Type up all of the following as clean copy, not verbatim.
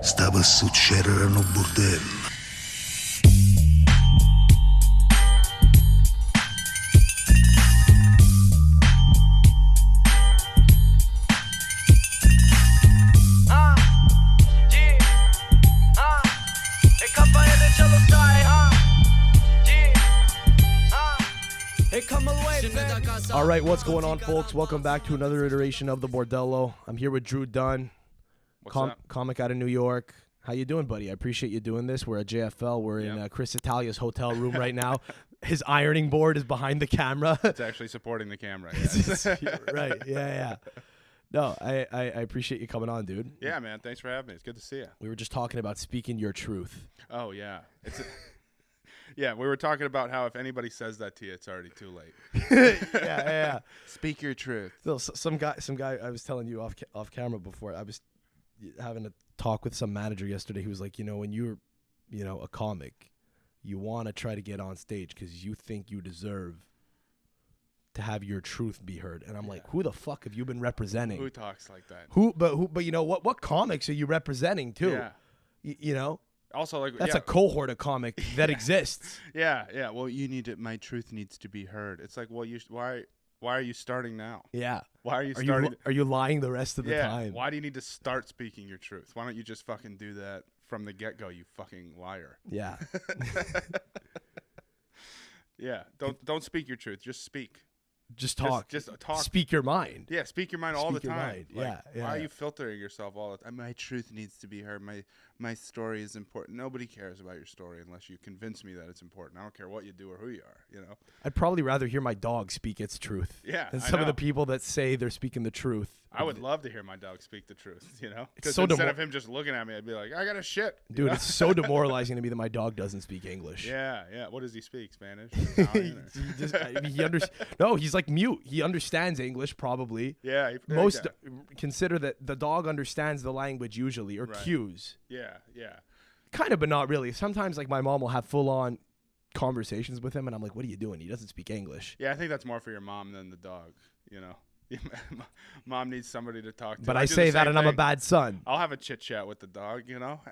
Stava a succedere no bordello. All right, what's going on, folks? Welcome back to another iteration of the Bordello. I'm here with Drew Dunn, comic out of New York. How you doing, buddy? I appreciate you doing this. We're at JFL. We're in Chris Italia's hotel room right now. His ironing board is behind the camera. It's actually supporting the camera. Yes. Right, yeah. No, I appreciate you coming on, dude. Yeah, man. Thanks for having me. It's good to see you. We were just talking about speaking your truth. Oh, yeah. Yeah, we were talking about how if anybody says that to you, it's already too late. Yeah. Speak your truth. So, some guy. I was telling you off camera before. I was having a talk with some manager yesterday. He was like, when you're, a comic, you want to try to get on stage because you think you deserve to have your truth be heard. And I'm like, who the fuck have you been representing? Who talks like that? But you know what? What comics are you representing too? Yeah. Also, like that's a cohort of comic that exists. Yeah. Well, my truth needs to be heard. It's like, well, why are you starting now? Yeah. Why are you starting? Are you lying the rest of the time? Why do you need to start speaking your truth? Why don't you just fucking do that from the get-go, you fucking liar? Yeah. Yeah. Don't speak your truth. Just speak. Just talk. Just talk. Speak your mind. Yeah, speak your mind all the time. Yeah. Why are you filtering yourself all the time? My truth needs to be heard. My story is important. Nobody cares about your story unless you convince me that it's important. I don't care what you do or who you are, I'd probably rather hear my dog speak its truth. Yeah. Than some of the people that say they're speaking the truth. I would love to hear my dog speak the truth, Because instead of him just looking at me, I'd be like, I got a shit. Dude, it's so demoralizing to me that my dog doesn't speak English. Yeah. What does he speak? Spanish? He's like mute. He understands English probably. Yeah. Consider that the dog understands the language usually, or cues. Yeah. Kind of, but not really. Sometimes like my mom will have full on conversations with him and I'm like, what are you doing? He doesn't speak English. Yeah, I think that's more for your mom than the dog, Mom needs somebody to talk to. But I say that and I'm a bad son. I'll have a chit chat with the dog,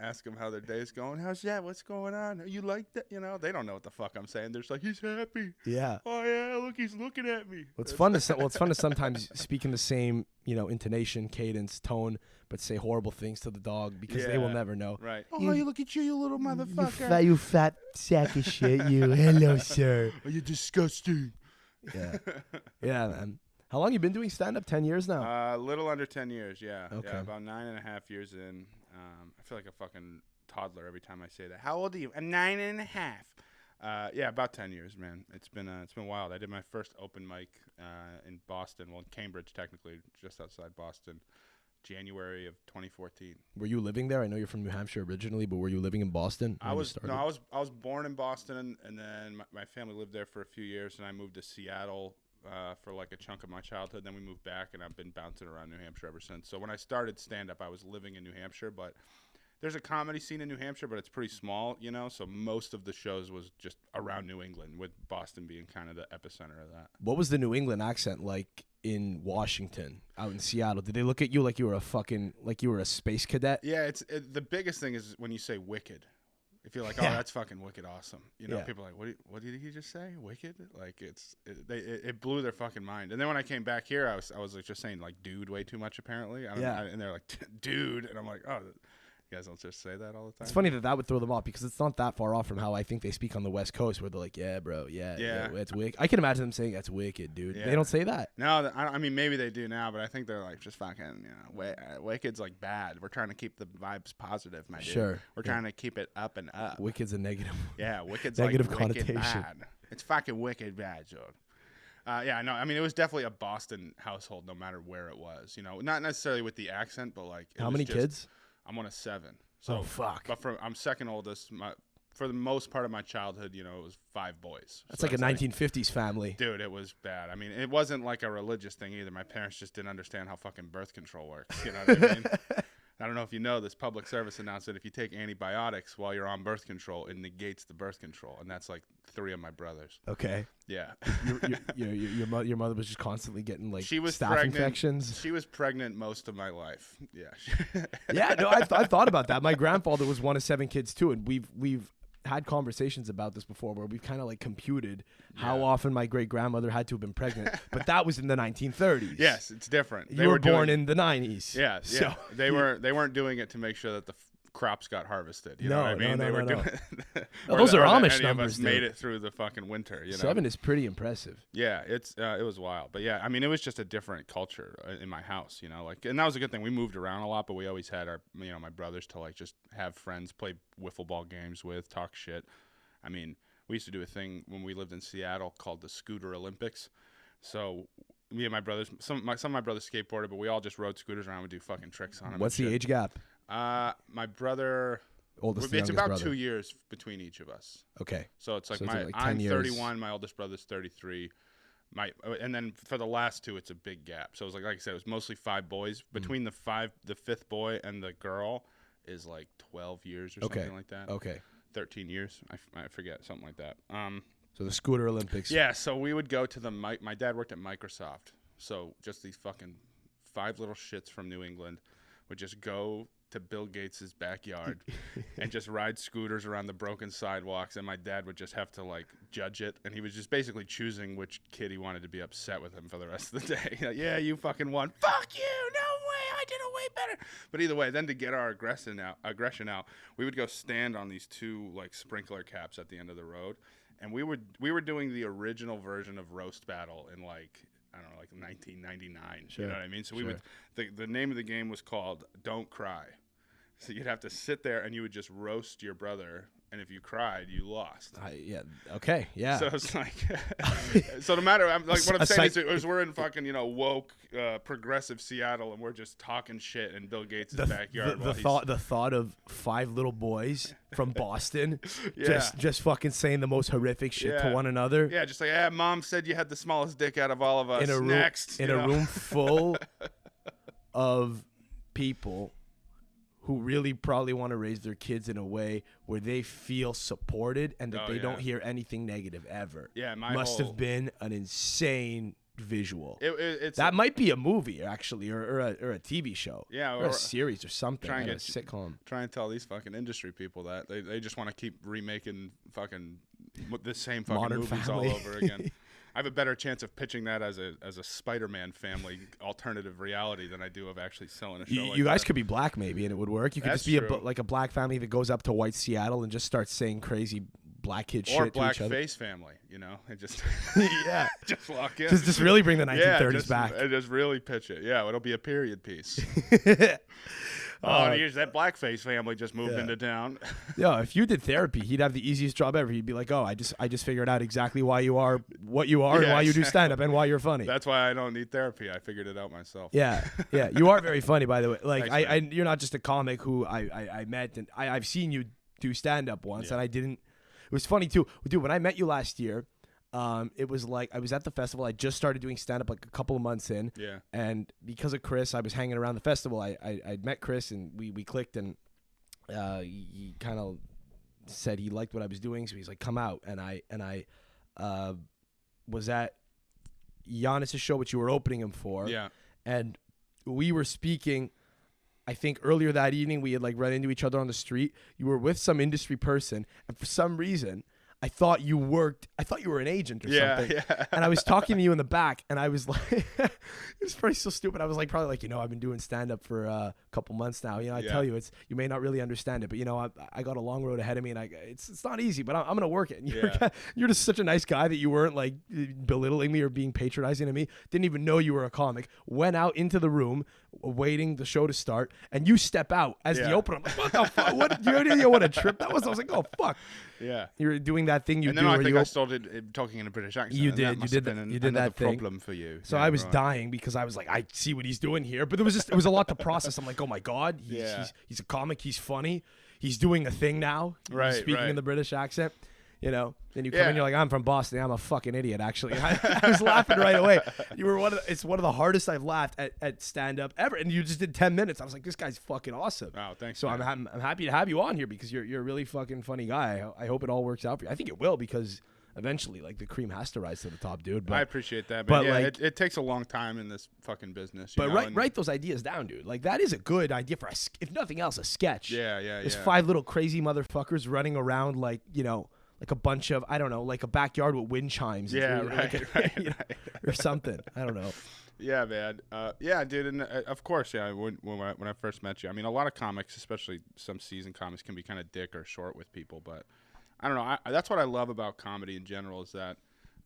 ask him how their day's going. How's that? What's going on? You like that? They don't know what the fuck I'm saying. They're just like, he's happy. Yeah. Oh yeah, look, he's looking at me. It's fun to sometimes speak in the same, intonation, cadence, tone, but say horrible things to the dog because they will never know. Right. You look at you little motherfucker. You fat sack of shit, you. Hello, sir. Are you disgusting? Yeah. Yeah, man. How long you been doing stand-up? 10 years now? A little under 10 years, yeah. Okay. Yeah, about 9.5 years in. I feel like a fucking toddler every time I say that. How old are you? I'm 9.5. Yeah, about 10 years, man. It's been wild. I did my first open mic in Boston, in Cambridge, technically, just outside Boston, January of 2014. Were you living there? I know you're from New Hampshire originally, but were you living in Boston? I was born in Boston, and then my family lived there for a few years, and I moved to Seattle for like a chunk of my childhood. Then we moved back, and I've been bouncing around New Hampshire ever since. So when I started stand-up, I was living in New Hampshire, but there's a comedy scene in New Hampshire, but it's pretty small, so most of the shows was just around New England, with Boston being kind of the epicenter of that. What was the New England accent like in Washington, out in Seattle? Did they look at you like you were a space cadet? Yeah, the biggest thing is when you say wicked. If you're like, oh, that's fucking wicked awesome. People are like, what did he just say? Wicked? Like it blew their fucking mind. And then when I came back here, I was like just saying like dude way too much apparently. And they're like, dude. And I'm like, oh, you guys don't just say that all the time. It's funny that would throw them off because it's not that far off from how I think they speak on the West Coast, where they're like, yeah, bro, yeah, it's wicked. I can imagine them saying that's wicked, dude. Yeah. They don't say that. No, I mean maybe they do now, but I think they're like just fucking, wicked's like bad. We're trying to keep the vibes positive, my dude. Sure. We're trying to keep it up and up. Wicked's a negative. Yeah, wicked's negative like connotation. Wicked bad. It's fucking wicked bad, dude. No, I mean, it was definitely a Boston household, no matter where it was. Not necessarily with the accent, but like. How many kids? I'm one of 7. So, oh fuck! But I'm second oldest. For the most part of my childhood, it was 5 boys. That's like a 1950s family. Dude, it was bad. I mean, it wasn't like a religious thing either. My parents just didn't understand how fucking birth control works. You know what I mean? I don't know if you know this public service announcement. If you take antibiotics while you're on birth control, it negates the birth control, and that's like 3 of my brothers. Okay. Yeah. Your mother was just constantly getting like she was staph pregnant. infections. She was pregnant most of my life. Yeah. Yeah. No, I thought about that. My grandfather was one of 7 kids too, and we've had conversations about this before where we've kind of like computed how often my great grandmother had to have been pregnant, but that was in the 1930s. Yes, it's different. You were born in the 90s. Yeah, so they weren't doing it to make sure that the crops got harvested. You know what I mean? They were doing those are Amish any numbers. Of us made it through the fucking winter. You know? 7 is pretty impressive. Yeah, it was wild, but yeah, I mean, it was just a different culture in my house. You know, like, and that was a good thing. We moved around a lot, but we always had our, my brothers to like just have friends, play wiffle ball games with, talk shit. I mean, we used to do a thing when we lived in Seattle called the Scooter Olympics. So me and my brothers, some of my brothers skateboarded, but we all just rode scooters around and do fucking tricks on them. What's the age gap? My brother, oldest. It's about brother. 2 years between each of us. Okay. So it's like I'm 31, my oldest brother's 33. And then for the last 2, it's a big gap. So it was like I said, it was mostly 5 boys. Between the 5th boy and the girl is like 12 years or something like that. Okay. 13 years. I forget, something like that. So the Scooter Olympics. Yeah, so we would go to my dad worked at Microsoft. So just these fucking 5 little shits from New England would just go to Bill Gates's backyard and just ride scooters around the broken sidewalks, and my dad would just have to like judge it, and he was just basically choosing which kid he wanted to be upset with him for the rest of the day. Like, yeah, you fucking won. Fuck you. No way. I did it way better. But either way, then to get our aggression out, we would go stand on these 2 like sprinkler caps at the end of the road, and we were doing the original version of Roast Battle in like, I don't know, like 1999. Sure. You know what I mean? So we would. The name of the game was called Don't Cry. So you'd have to sit there and you would just roast your brother, and if you cried, you lost. Okay. Yeah. So it's like, so no matter, what I'm saying is we're in fucking woke progressive Seattle, and we're just talking shit in Bill Gates' backyard. The thought of 5 little boys from Boston just fucking saying the most horrific shit to one another. Yeah, just like, mom said you had the smallest dick out of all of us. In a room full of people who really probably want to raise their kids in a way where they feel supported and that they don't hear anything negative ever. Yeah, must have been an insane visual. It's that might be a movie actually, or a TV show. Yeah, or a series or something. Try and a sitcom. Try and tell these fucking industry people that they just want to keep remaking fucking the same fucking Modern movies Family. all over again. I have a better chance of pitching that as a Spider-Man family alternative reality than I do of actually selling a show. You guys could be black maybe, and it would work. You could just be like a black family that goes up to white Seattle and just starts saying crazy black kid shit to each other. Or blackface family, and just just lock in. Just really bring the 1930s back. And just really pitch it. Yeah, it'll be a period piece. That blackface family just moved into town. Yeah, if you did therapy, he'd have the easiest job ever. He'd be like, "Oh, I just figured out exactly why you are what you are, and why you do stand up, and why you're funny." That's why I don't need therapy. I figured it out myself. Yeah, you are very funny, by the way. Like, Thanks, you're not just a comic who I met, and I've seen you do stand up once, and I didn't. It was funny too, dude. When I met you last year, it was like I was at the festival. I just started doing stand up like a couple of months in. Yeah. And because of Chris, I was hanging around the festival. I'd met Chris and we clicked, and he kind of said he liked what I was doing, so he's like, "Come out." And I was at Giannis's show, which you were opening him for. Yeah. And we were speaking. I think earlier that evening we had like run into each other on the street. You were with some industry person, and for some reason I thought you were an agent or something. Yeah. And I was talking to you in the back, and I was like, it was probably so stupid. I was like, probably like, I've been doing stand up for a couple months now. I tell you, you may not really understand it, but I got a long road ahead of me, and it's not easy, but I'm going to work it. And you're just such a nice guy that you weren't like belittling me or being patronizing to me. Didn't even know you were a comic. Went out into the room, waiting the show to start, and you step out as the opener. I'm like, what the fuck? What, you had any idea what a trip that was? I was like, oh, fuck. Yeah. You were doing that thing you and do. then I think I started talking in a British accent. You and did. That must You have did. been You did another that thing. problem for you. So I was dying because I was like, I see what he's doing here, but it was a lot to process. I'm like, oh my god, he's a comic. He's funny. He's doing a thing now. Right. He's speaking in the British accent. You know, then you come in, you're like, I'm from Boston. I'm a fucking idiot, actually. I was laughing right away. You were it's one of the hardest I've laughed at stand up ever. And you just did 10 minutes. I was like, this guy's fucking awesome. Oh, thanks. So I'm happy to have you on here because you're a really fucking funny guy. I hope it all works out for you. I think it will because eventually, like, the cream has to rise to the top, dude. But I appreciate that, but yeah, like, it takes a long time in this fucking business. But write those ideas down, dude. Like, that is a good idea for if nothing else, a sketch. Yeah. There's 5 little crazy motherfuckers running around like, you know, like a bunch of, I don't know, like a backyard with wind chimes. Yeah, right, you know, or something. I don't know. Yeah, man. Yeah, dude. And of course, yeah. When I first met you, I mean, a lot of comics, especially some seasoned comics, can be kind of dick or short with people. But I don't know. That's what I love about comedy in general is that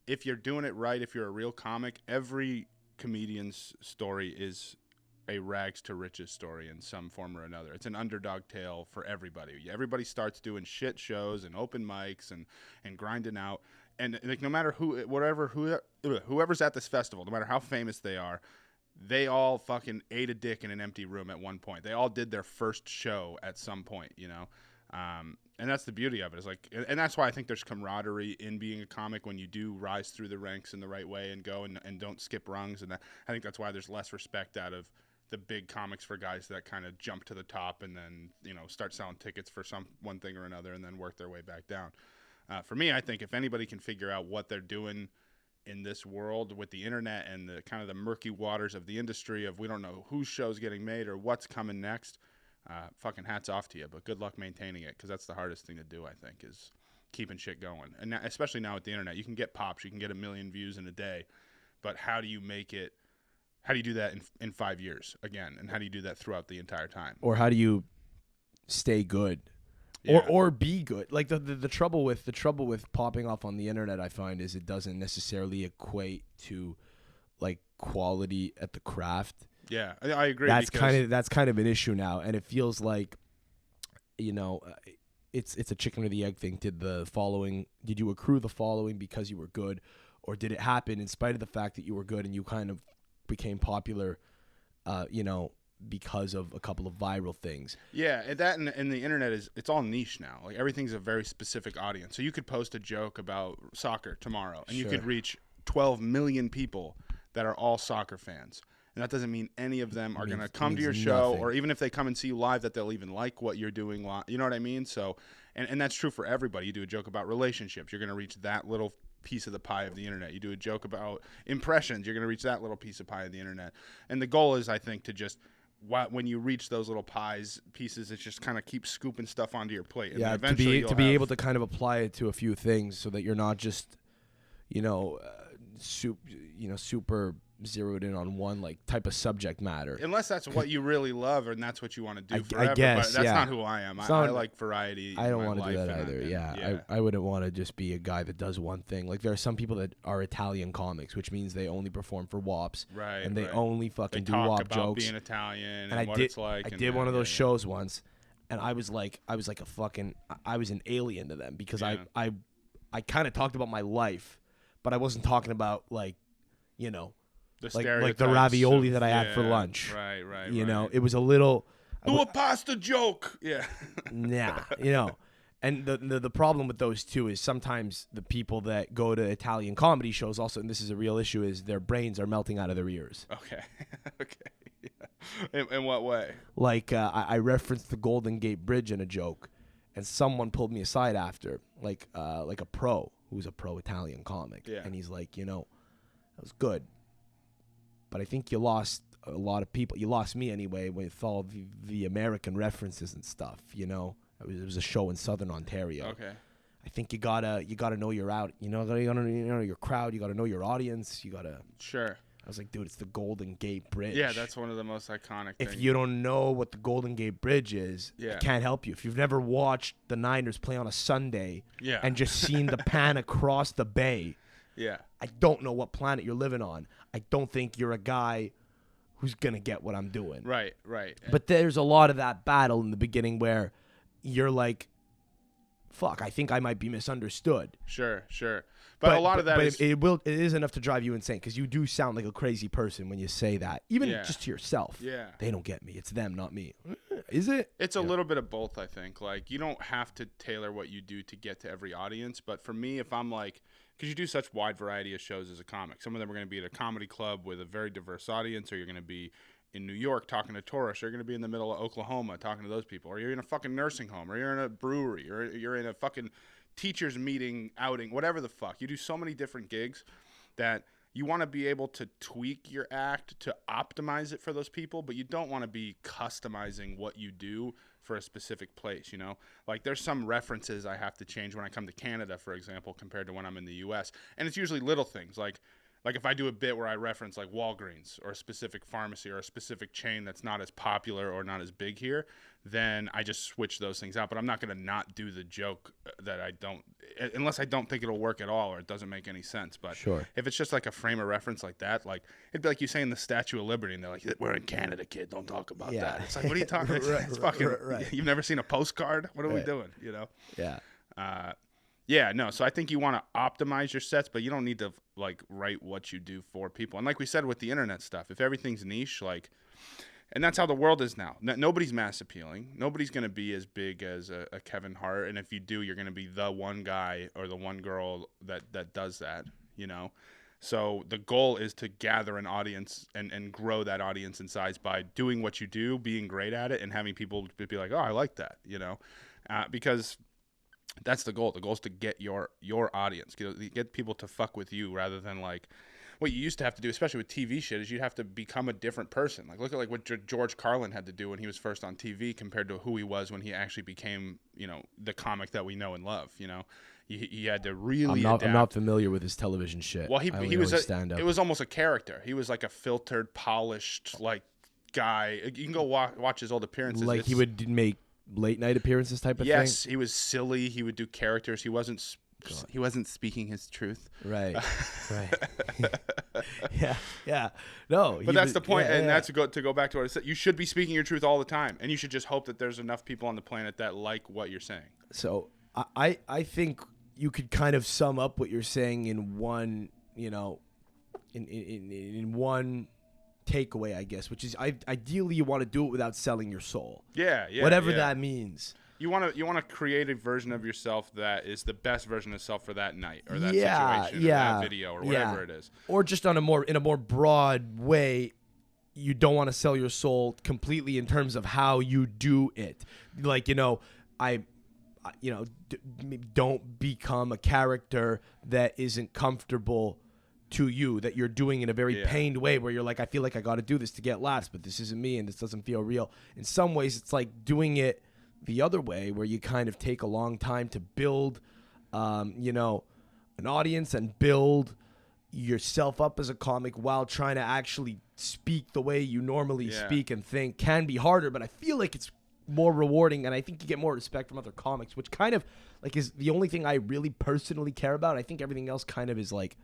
if you're doing it right, if you're a real comic, every comedian's story is a rags to riches story in some form or another. It's an underdog tale for everybody. Everybody starts doing shit shows and open mics and grinding out. And like no matter whoever's at this festival, no matter how famous they are, they all fucking ate a dick in an empty room at one point. They all did their first show at some point, you know. And that's the beauty of it. Is like, and that's why I think there's camaraderie in being a comic when you do rise through the ranks in the right way and go and don't skip rungs. And I think that's why there's less respect out of the big comics for guys that kind of jump to the top and then, you know, start selling tickets for one thing or another and then work their way back down. For me, I think if anybody can figure out what they're doing in this world with the internet and the kind of the murky waters of the industry of we don't know whose show's getting made or what's coming next, fucking hats off to you. But good luck maintaining it because that's the hardest thing to do, I think, is keeping shit going. And now, especially now with the internet, you can get pops, you can get 1 million views in a day, but how do you make it? How do you do that in 5 years again? And how do you do that throughout the entire time? Or how do you stay good? Yeah. Or be good. Like the trouble with popping off on the internet, I find, is it doesn't necessarily equate to like quality at the craft. Yeah, I agree. That's kind of an issue now, and it feels like, you know, it's a chicken or the egg thing. Did you accrue the following because you were good, or did it happen in spite of the fact that you were good and you kind of became popular, you know, because of a couple of viral things? Yeah, and that and the internet it's all niche now. Like everything's a very specific audience. So you could post a joke about soccer tomorrow, and you could reach 12 million people that are all soccer fans. And that doesn't mean any of them are going to come to your show, or even if they come and see you live, that they'll even like what you're doing live. You know what I mean? So, and that's true for everybody. You do a joke about relationships, you're going to reach that little piece of the pie of the internet. You do a joke about impressions, you're going to reach that little piece of pie of the internet. And the goal is, I think, to just when you reach those little pieces, it's just kind of keep scooping stuff onto your plate. And eventually to be able to kind of apply it to a few things, so that you're not just, you know, super zeroed in on one like type of subject matter. Unless that's what you really love and that's what you want to do forever. I guess, but that's not who I am. I like variety. I don't want to do that either. I wouldn't want to just be a guy that does one thing. Like there are some people that are Italian comics, which means they only perform for WOPs. Right. And they only fucking do talk WOP about jokes. Being Italian and what it's like. I did one of those shows once, and I was like a fucking, I was an alien to them because I kind of talked about my life, but I wasn't talking about like, you know, like the ravioli that I had for lunch. Right. You know, it was a little. Do a pasta joke. Yeah. Nah, you know. And the problem with those two is sometimes the people that go to Italian comedy shows also, and this is a real issue, is their brains are melting out of their ears. Okay. Yeah. In what way? Like I referenced the Golden Gate Bridge in a joke, and someone pulled me aside after, like a pro who's a pro Italian comic, and he's like, you know, that was good, but I think you lost a lot of people. You lost me anyway with all the American references and stuff. You know, it was a show in Southern Ontario. Okay. I think you gotta know you're out. You know, you gotta know your crowd. You gotta know your audience. You gotta. Sure. I was like, dude, it's the Golden Gate Bridge. Yeah, that's one of the most iconic things. If you don't know what the Golden Gate Bridge is, I can't help you. If you've never watched the Niners play on a Sunday and just seen the pan across the bay, I don't know what planet you're living on. I don't think you're a guy who's going to get what I'm doing. Right. But there's a lot of that battle in the beginning where you're like fuck, I think I might be misunderstood. Sure. But a lot of that is... It is enough to drive you insane because you do sound like a crazy person when you say that, even just to yourself. Yeah. They don't get me. It's them, not me. Is it? It's a little bit of both, I think. Like, you don't have to tailor what you do to get to every audience. But for me, if I'm like, because you do such wide variety of shows as a comic. Some of them are going to be at a comedy club with a very diverse audience, or you're going to be in New York talking to tourists, or you're going to be in the middle of Oklahoma talking to those people, or you're in a fucking nursing home, or you're in a brewery, or you're in a fucking teachers meeting, outing, whatever the fuck. You do so many different gigs that you want to be able to tweak your act to optimize it for those people, but you don't want to be customizing what you do for a specific place, you know? Like, there's some references I have to change when I come to Canada, for example, compared to when I'm in the US. And it's usually little things, like if I do a bit where I reference like Walgreens or a specific pharmacy or a specific chain that's not as popular or not as big here, then I just switch those things out. But I'm not going to not do the joke that I don't, unless I don't think it'll work at all or it doesn't make any sense. But if it's just like a frame of reference like that, like it'd be like you saying the Statue of Liberty and they're like, we're in Canada, kid, don't talk about that. It's like, what are you talking about? It's fucking, you've never seen a postcard? What are we doing, you know? Yeah, so I think you want to optimize your sets, but you don't need to like write what you do for people. And like we said with the internet stuff, if everything's niche, like, and that's how the world is now. Nobody's mass appealing. Nobody's going to be as big as a Kevin Hart. And if you do, you're going to be the one guy or the one girl that does that, you know? So the goal is to gather an audience and grow that audience in size by doing what you do, being great at it, and having people be like, oh, I like that, you know? Because that's the goal. The goal is to get your audience, get people to fuck with you rather than like what you used to have to do, especially with TV shit, is you'd have to become a different person. Like look at like what George Carlin had to do when he was first on TV compared to who he was when he actually became, you know, the comic that we know and love. You know, he had to really. I'm not familiar with his television shit. Well, he was it was almost a character. He was like a filtered, polished like guy. You can go watch his old appearances. Like he would make late night appearances type of thing. Yes, he was silly. He would do characters. He wasn't speaking his truth. Right. Yeah. No, but that's the point, and that's to go back to what I said. You should be speaking your truth all the time, and you should just hope that there's enough people on the planet that like what you're saying. So I think you could kind of sum up what you're saying in one, you know, in one takeaway, I guess, which is ideally you want to do it without selling your soul. Yeah. Whatever that means. You want to create a version of yourself that is the best version of self for that night or that situation or that video or whatever it is. Or just in a more broad way, you don't want to sell your soul completely in terms of how you do it. Like, you know, don't become a character that isn't comfortable to you, that you're doing in a very pained way where you're like, I feel like I got to do this to get laughs, but this isn't me and this doesn't feel real. In some ways, it's like doing it the other way where you kind of take a long time to build, you know, an audience and build yourself up as a comic while trying to actually speak the way you normally speak and think. Can be harder, but I feel like it's more rewarding, and I think you get more respect from other comics, which kind of like is the only thing I really personally care about. I think everything else kind of is like,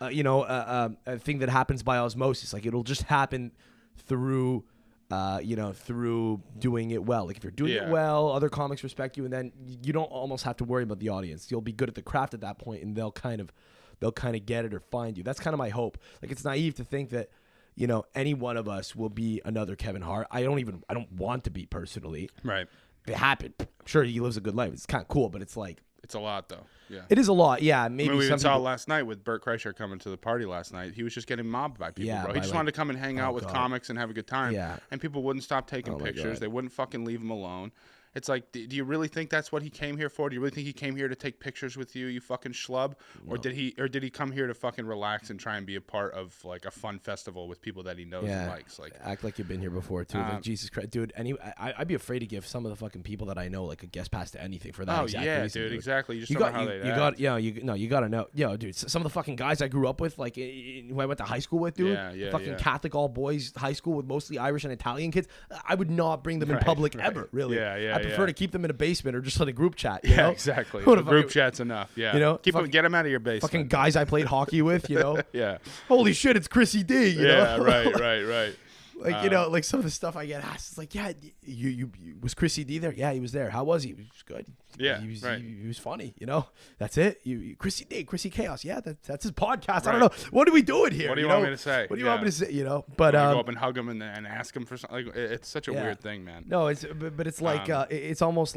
a thing that happens by osmosis. Like it'll just happen through through doing it well. Like if you're doing it well, other comics respect you, and then you don't almost have to worry about the audience. You'll be good at the craft at that point, and they'll kind of get it or find you. That's kind of my hope. Like it's naive to think that, you know, any one of us will be another Kevin Hart. I don't want to be personally. Right. It happened. I'm sure he lives a good life. It's kind of cool, but it's like, it's a lot though. Yeah. It is a lot. Yeah. Maybe we even saw last night with Bert Kreischer coming to the party last night. He was just getting mobbed by people, bro. He just wanted to come and hang out with comics and have a good time. Yeah. And people wouldn't stop taking pictures. They wouldn't fucking leave him alone. It's like, do you really think that's what he came here for? Do you really think he came here to take pictures with you, you fucking schlub? No. Or did he come here to fucking relax and try and be a part of like a fun festival with people that he knows and likes? Like, act like you've been here before too. Like, Jesus Christ, dude. I'd be afraid to give some of the fucking people that I know like a guest pass to anything for that. Reason, dude. Exactly. You just don't know how they act. You gotta know, dude. Some of the fucking guys I grew up with, like who I went to high school with, dude. Fucking Catholic all boys high school with mostly Irish and Italian kids. I would not bring them in public ever. Really. I prefer to keep them in a basement or just on a group chat. You know? Exactly. The group chat's enough. Yeah. You know, get them out of your basement. Fucking guys I played hockey with. You know. Yeah. Holy shit, it's Chrissy D. You know? Right. Like, you know, like some of the stuff I get asked, it's like, yeah, you was Chrissy D there? Yeah, he was there. How was he? He was good. Yeah, he was, right. he was funny, you know? That's it. Chrissy D, Chrissy Chaos. Yeah, that's his podcast. I Right. don't know. What are we doing here? What do you want me to say? What do you want me to say, you know? But go up and hug him and ask him for something. Like, it's such a Yeah. weird thing, man. No, but it's like it's almost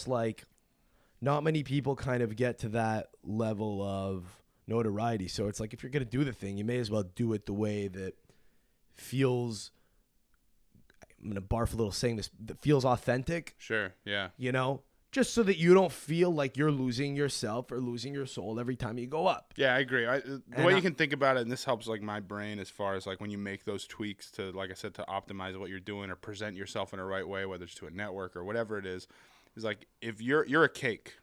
like not many people kind of get to that level of notoriety. So it's like if you're gonna do the thing, you may as well do it the way that feels. I'm gonna barf a little saying this. That feels authentic. Sure. Yeah. You know, just so that you don't feel like you're losing yourself or losing your soul every time you go up. Yeah, I agree. The way you can think about it, and this helps like my brain as far as like when you make those tweaks to, like I said, to optimize what you're doing or present yourself in a right way, whether it's to a network or whatever it is like if you're a cake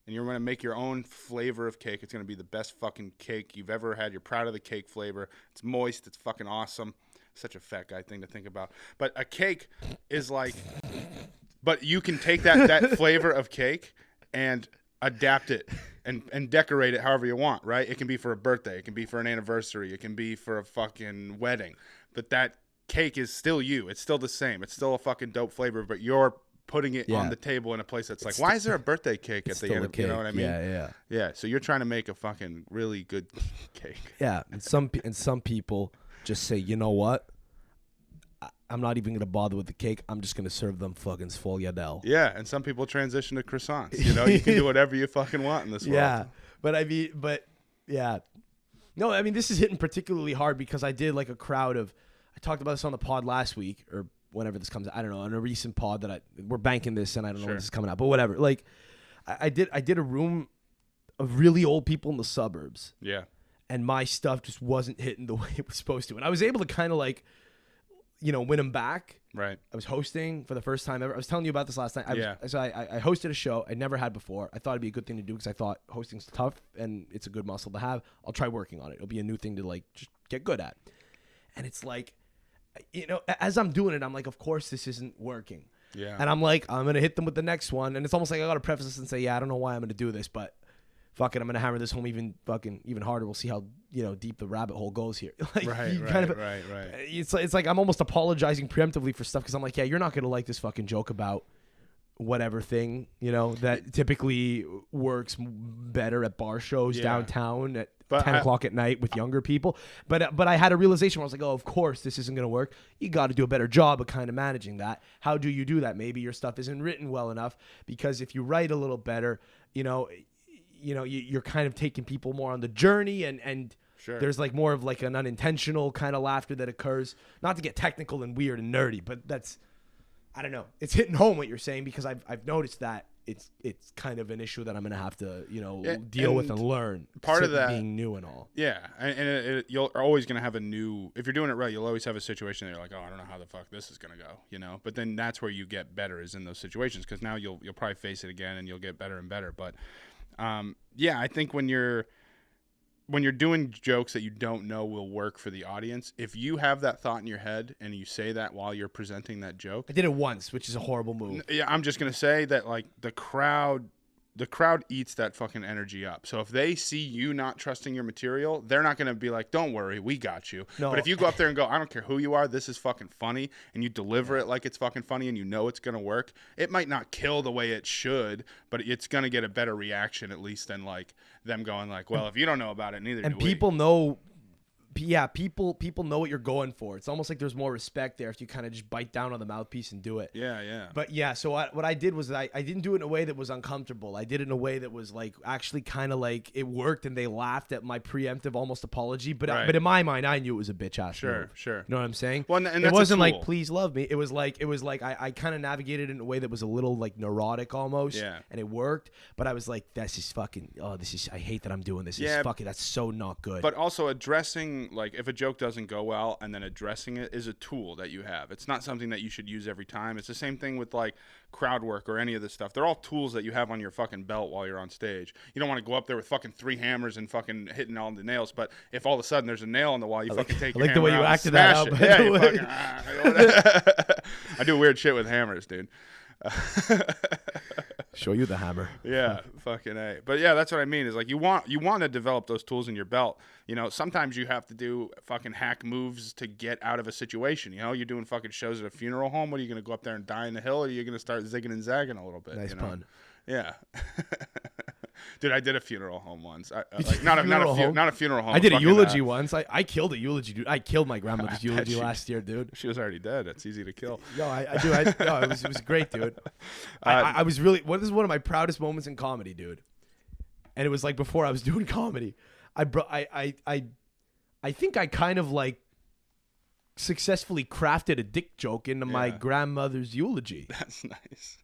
and you're going to make your own flavor of cake, it's going to be the best fucking cake you've ever had. You're proud of the cake flavor. It's moist. It's fucking awesome. Such a fat guy thing to think about. But a cake is like, but you can take that flavor of cake and adapt it and decorate it however you want, right? It can be for a birthday. It can be for an anniversary. It can be for a fucking wedding. But that cake is still you. It's still the same. It's still a fucking dope flavor, but you're putting it on the table in a place that's like, why is there a birthday cake at the end of, you know what I mean? Yeah. So you're trying to make a fucking really good cake. Yeah, and some people just say, you know what? I'm not even gonna bother with the cake. I'm just gonna serve them fucking sfogliatelle. Yeah, and some people transition to croissants. You know, you can do whatever you fucking want in this world. Yeah, but yeah. No, I mean, this is hitting particularly hard because I did like a crowd of. I talked about this on the pod last week or whenever this comes out. I don't know, on a recent pod that we're banking this and I don't know when this is coming out, but whatever. Like, I did a room of really old people in the suburbs. Yeah. And my stuff just wasn't hitting the way it was supposed to, and I was able to kind of like, you know, win them back. Right. I was hosting for the first time ever. I was telling you about this last night. So I hosted a show I'd never had before. I thought it'd be a good thing to do because I thought hosting's tough and it's a good muscle to have. I'll try working on it. It'll be a new thing to like just get good at. And it's like, you know, as I'm doing it, I'm like, of course this isn't working. Yeah. And I'm like, I'm going to hit them with the next one. And it's almost like I got to preface this and say, yeah, I don't know why I'm going to do this, but fuck it, I'm going to hammer this home even harder. We'll see how, you know, deep the rabbit hole goes here. Like, right. It's like I'm almost apologizing preemptively for stuff because I'm like, yeah, you're not going to like this fucking joke about whatever thing, you know, that typically works better at bar shows downtown at 10 o'clock at night with younger people. But I had a realization where I was like, oh, of course this isn't going to work. You got to do a better job of kind of managing that. How do you do that? Maybe your stuff isn't written well enough, because if you write a little better, you're kind of taking people more on the journey and sure. There's like more of like an unintentional kind of laughter that occurs. Not to get technical and weird and nerdy, but that's, I don't know. It's hitting home what you're saying, because I've noticed that it's kind of an issue that I'm gonna have to deal with and learn. Part of that being new and all. Yeah, and you're always gonna have a new. If you're doing it right, you'll always have a situation that you're like, oh, I don't know how the fuck this is gonna go, you know. But then that's where you get better, is in those situations, because now you'll probably face it again and you'll get better and better. But I think when you're doing jokes that you don't know will work for the audience, if you have that thought in your head and you say that while you're presenting that joke. I did it once, which is a horrible move. Yeah, I'm just going to say that, like, the crowd eats that fucking energy up. So if they see you not trusting your material, they're not going to be like, don't worry, we got you. No. But if you go up there and go, I don't care who you are, this is fucking funny, and you deliver it like it's fucking funny and you know it's going to work, it might not kill the way it should, but it's going to get a better reaction at least than like them going like, well, if you don't know about it, neither do we. And people know. Yeah, people know what you're going for. It's almost like there's more respect there if you kind of just bite down on the mouthpiece and do it. Yeah. But yeah, so what I did was I didn't do it in a way that was uncomfortable. I did it in a way that was like actually kind of like it worked, and they laughed at my preemptive almost apology. But but in my mind, I knew it was a bitch ass move. Sure. You know what I'm saying? Well, and it wasn't like please love me. It was like I kind of navigated it in a way that was a little like neurotic almost. Yeah. And it worked. But I was like, this is I hate that I'm doing this. Yeah. It's fucking, that's so not good. But also addressing, like, if a joke doesn't go well and then addressing it is a tool that you have. It's not something that you should use every time. It's the same thing with like crowd work or any of this stuff. They're all tools that you have on your fucking belt while you're on stage. You don't want to go up there with fucking 3 hammers and fucking hitting all the nails, but if all of a sudden there's a nail on the wall, you fucking take your hammer the way you out acted and that smash out. it. Yeah, you fucking, I do weird shit with hammers, dude. Show you the hammer. Yeah, fucking A. But yeah, that's what I mean. Is like you want to develop those tools in your belt. You know, sometimes you have to do fucking hack moves to get out of a situation. You know, you're doing fucking shows at a funeral home. What are you gonna go up there and die in the hill, or are you gonna start zigging and zagging a little bit? Nice you know? pun. Yeah. Dude, I did a funeral home once. Not a funeral home. I did a fucking, eulogy once. I killed a eulogy, dude. I killed my grandmother's eulogy last year, dude. She was already dead. It's easy to kill. No, it was great, dude. I was really. This is one of my proudest moments in comedy, dude. And it was like before I was doing comedy. I think I kind of like successfully crafted a dick joke into my grandmother's eulogy. That's nice.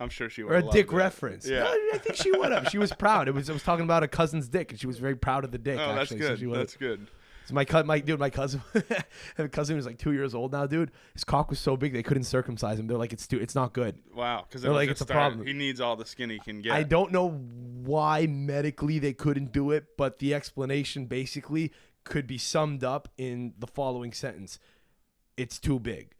I'm sure she would. Or a dick that. reference. Yeah. No, I think she would have. She was proud. I was talking about a cousin's dick, and she was very proud of the dick. Oh, actually, that's good. So That's good. So my cousin, my cousin, I have a cousin who's like 2 years old now, dude. His cock was so big they couldn't circumcise him. They're like, it's not good. Wow, because they're like, it's a problem. He needs all the skin he can get. I don't know why medically they couldn't do it, but the explanation basically could be summed up in the following sentence: it's too big.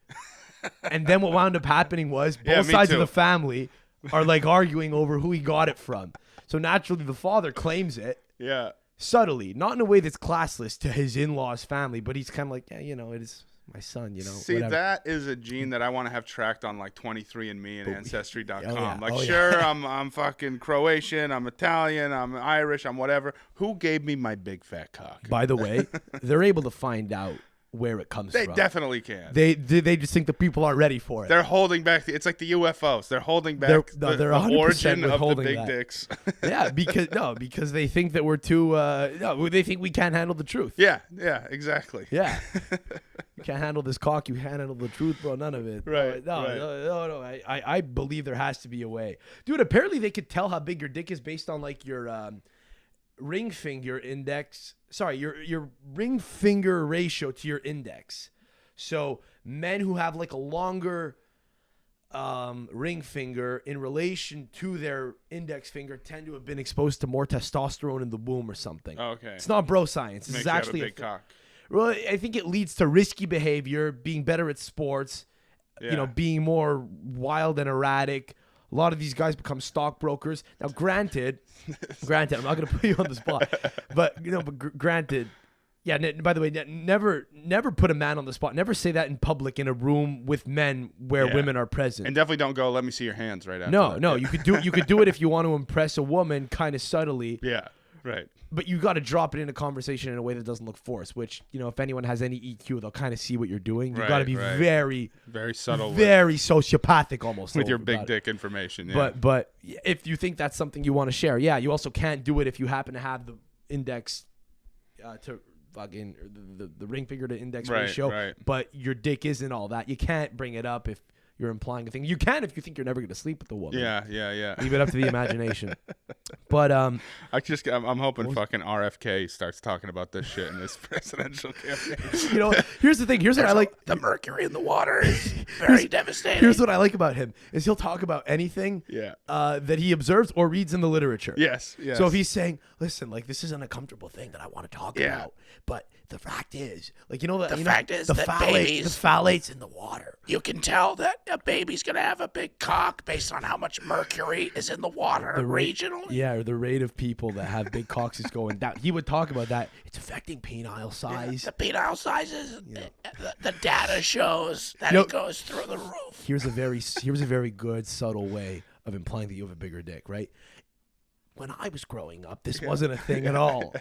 And then what wound up happening was both sides of the family are like arguing over who he got it from. So naturally, the father claims it. Yeah. Subtly, not in a way that's classless to his in-laws' family, but he's kind of like, yeah, you know, it is my son, you know. See, whatever. that is a gene that I want to have tracked on like 23andMe and Ancestry.com. Oh, yeah. Like, Oh, sure, yeah. I'm fucking Croatian, I'm Italian, I'm Irish, I'm whatever. Who gave me my big fat cock? By the way, they're able to find out where it comes They from. definitely can. They just think the people aren't ready for it. They're holding back. It's like the UFOs. They're holding back They're the 100% origin of the withholding big that. dicks. Yeah, because they think that we're too. They think we can't handle the truth. Yeah, exactly. Yeah. You can't handle this cock. You can't handle the truth, bro. None of it. Right. No. I believe there has to be a way, dude. Apparently, they could tell how big your dick is based on like your ring finger index. Sorry, your ring finger ratio to your index. So men who have like a longer ring finger in relation to their index finger tend to have been exposed to more testosterone in the womb or something. Okay. It's not bro science. This Makes is you have actually a big cock. Well, I think it leads to risky behavior, being better at sports, Yeah. you know, being more wild and erratic. A lot of these guys become stockbrokers. Now, granted, I'm not going to put you on the spot, but granted, yeah. By the way, never put a man on the spot. Never say that in public in a room with men where women are present. And definitely don't go, let me see your hands right after No, that. no. You could do it if you want to impress a woman, kind of subtly. Yeah, right. But you got to drop it in a conversation in a way that doesn't look forced. Which, you know, if anyone has any EQ, they'll kind of see what you're doing. You got to be very subtle, very sociopathic almost with your about big it. dick information. Yeah. But if you think that's something you want to share, yeah, you also can't do it if you happen to have the index to fucking the ring finger to index ratio. Right. But your dick isn't all that. You can't bring it up if you're implying a thing. You can if you think you're never going to sleep with a woman. Yeah. Leave it up to the imagination. But I'm hoping fucking RFK starts talking about this shit in this presidential campaign. you know, here's the thing. Here's what I like. The mercury in the water is very devastating. Here's what I like about him is he'll talk about anything that he observes or reads in the literature. Yes. So if he's saying, listen, like this is an uncomfortable thing that I want to talk about, but the fact is, like, the fact is the that phthalates in the water. You can tell that a baby's going to have a big cock based on how much mercury is in the water regionally. Yeah, or the rate of people that have big cocks is going down. He would talk about that. It's affecting penile size. The penile sizes, the data shows that it goes through the roof. Here's a very good, subtle way of implying that you have a bigger dick, right? When I was growing up, this wasn't a thing at all.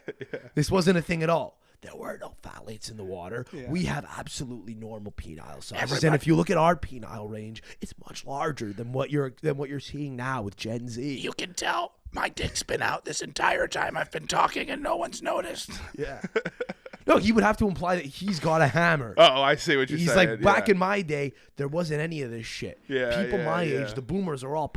This wasn't a thing at all. There were no phthalates in the water. Yeah. We have absolutely normal penile sizes, and if you look at our penile range, it's much larger than what you're seeing now with Gen Z. You can tell my dick's been out this entire time I've been talking, and no one's noticed. Yeah. No, he would have to imply that he's got a hammer. Oh, I see what you're saying. He's like, back in my day, there wasn't any of this shit. Yeah, people my age, the boomers we're all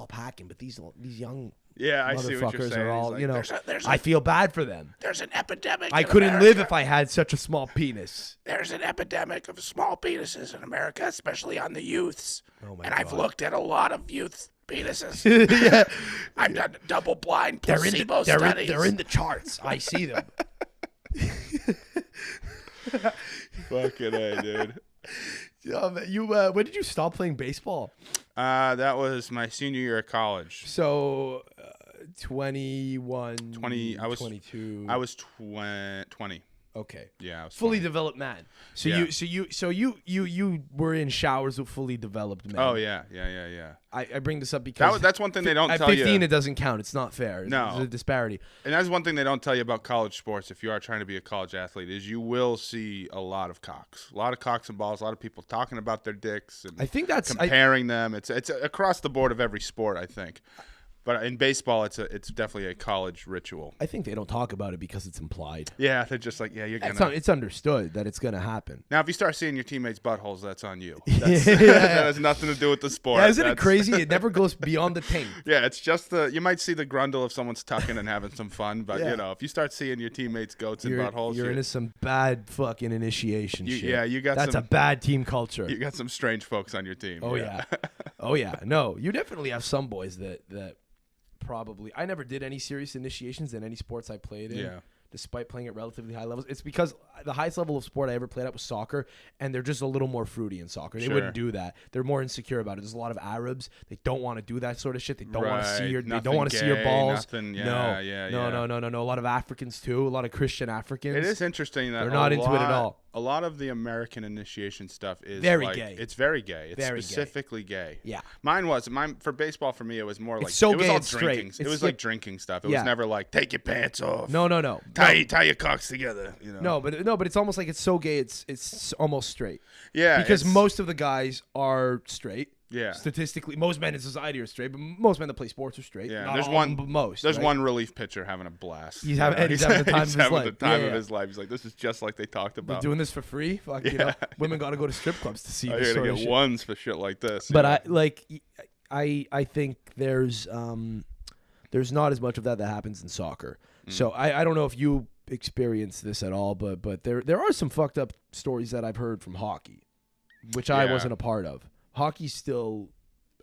packing, but these young. Yeah, I see what you're saying. Are all, like, you know, I feel bad for them. There's an epidemic. I couldn't live if I had such a small penis. There's an epidemic of small penises in America, especially on the youths. Oh my God. I've looked at a lot of youth penises. Yeah. I've done double-blind placebo studies. They're in the charts. I see them. Fucking A, dude. When did you stop playing baseball? That was my senior year of college. So, 21, 20. I was 22. I was 20. Okay. Yeah, I was Fully 20. developed man. So Yeah. you were in showers with fully developed men. Oh yeah. I bring this up because That's one thing they don't at tell 15 you. it doesn't count. It's not fair. No. There's a disparity. And that's one thing they don't tell you about college sports. If you are trying to be a college athlete, is you will see a lot of cocks and balls. A lot of people talking about their dicks and I think that's comparing them. It's across the board of every sport, I think. But in baseball, it's definitely a college ritual. I think they don't talk about it because it's implied. Yeah, they're just like, yeah, you're gonna. It's understood that it's gonna happen. Now, if you start seeing your teammates' buttholes, that's on you. That has nothing to do with the sport. Yeah, isn't it crazy? It never goes beyond the taint. Yeah, it's just you might see the grundle if someone's tucking and having some fun, but if you start seeing your teammates' goats and buttholes, You're into some bad fucking initiation shit. Yeah, you got that's some, a bad team culture. You got some strange folks on your team. Oh yeah. Oh yeah. No, you definitely have some boys that probably. I never did any serious initiations in any sports I played in. Yeah. Despite playing at relatively high levels, it's because the highest level of sport I ever played at was soccer, and they're just a little more fruity in soccer. They wouldn't do that. They're more insecure about it. There's a lot of Arabs. They don't want to do that sort of shit. They don't want to see your. They don't want to see your balls. No. A lot of Africans too. A lot of Christian Africans. It is interesting that they're not into it at all. A lot of the American initiation stuff is very like, gay. It's very gay. It's very specifically gay. Yeah. Mine for baseball for me it was more like so it was gay all it's drinking. straight. It was like drinking stuff. It was never like take your pants off. No. Tie your cocks together. You know. No, but it's almost like it's so gay. It's almost straight. Yeah. Because most of the guys are straight. Yeah. Statistically, most men in society are straight, but most men that play sports are straight. Yeah. Not There's all, one. but most. There's right? one relief pitcher having a blast. He's having the time of his life. The time of his life. He's like, this is just like they talked They're about. doing this for free. Fuck, you know, women got to go to strip clubs to see this You're sort gonna of get shit. ones for shit like this. But I think there's not as much of that happens in soccer. So I don't know if you experience this at all, but there are some fucked up stories that I've heard from hockey, which I wasn't a part of. Hockey's still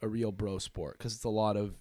a real bro sport because it's a lot of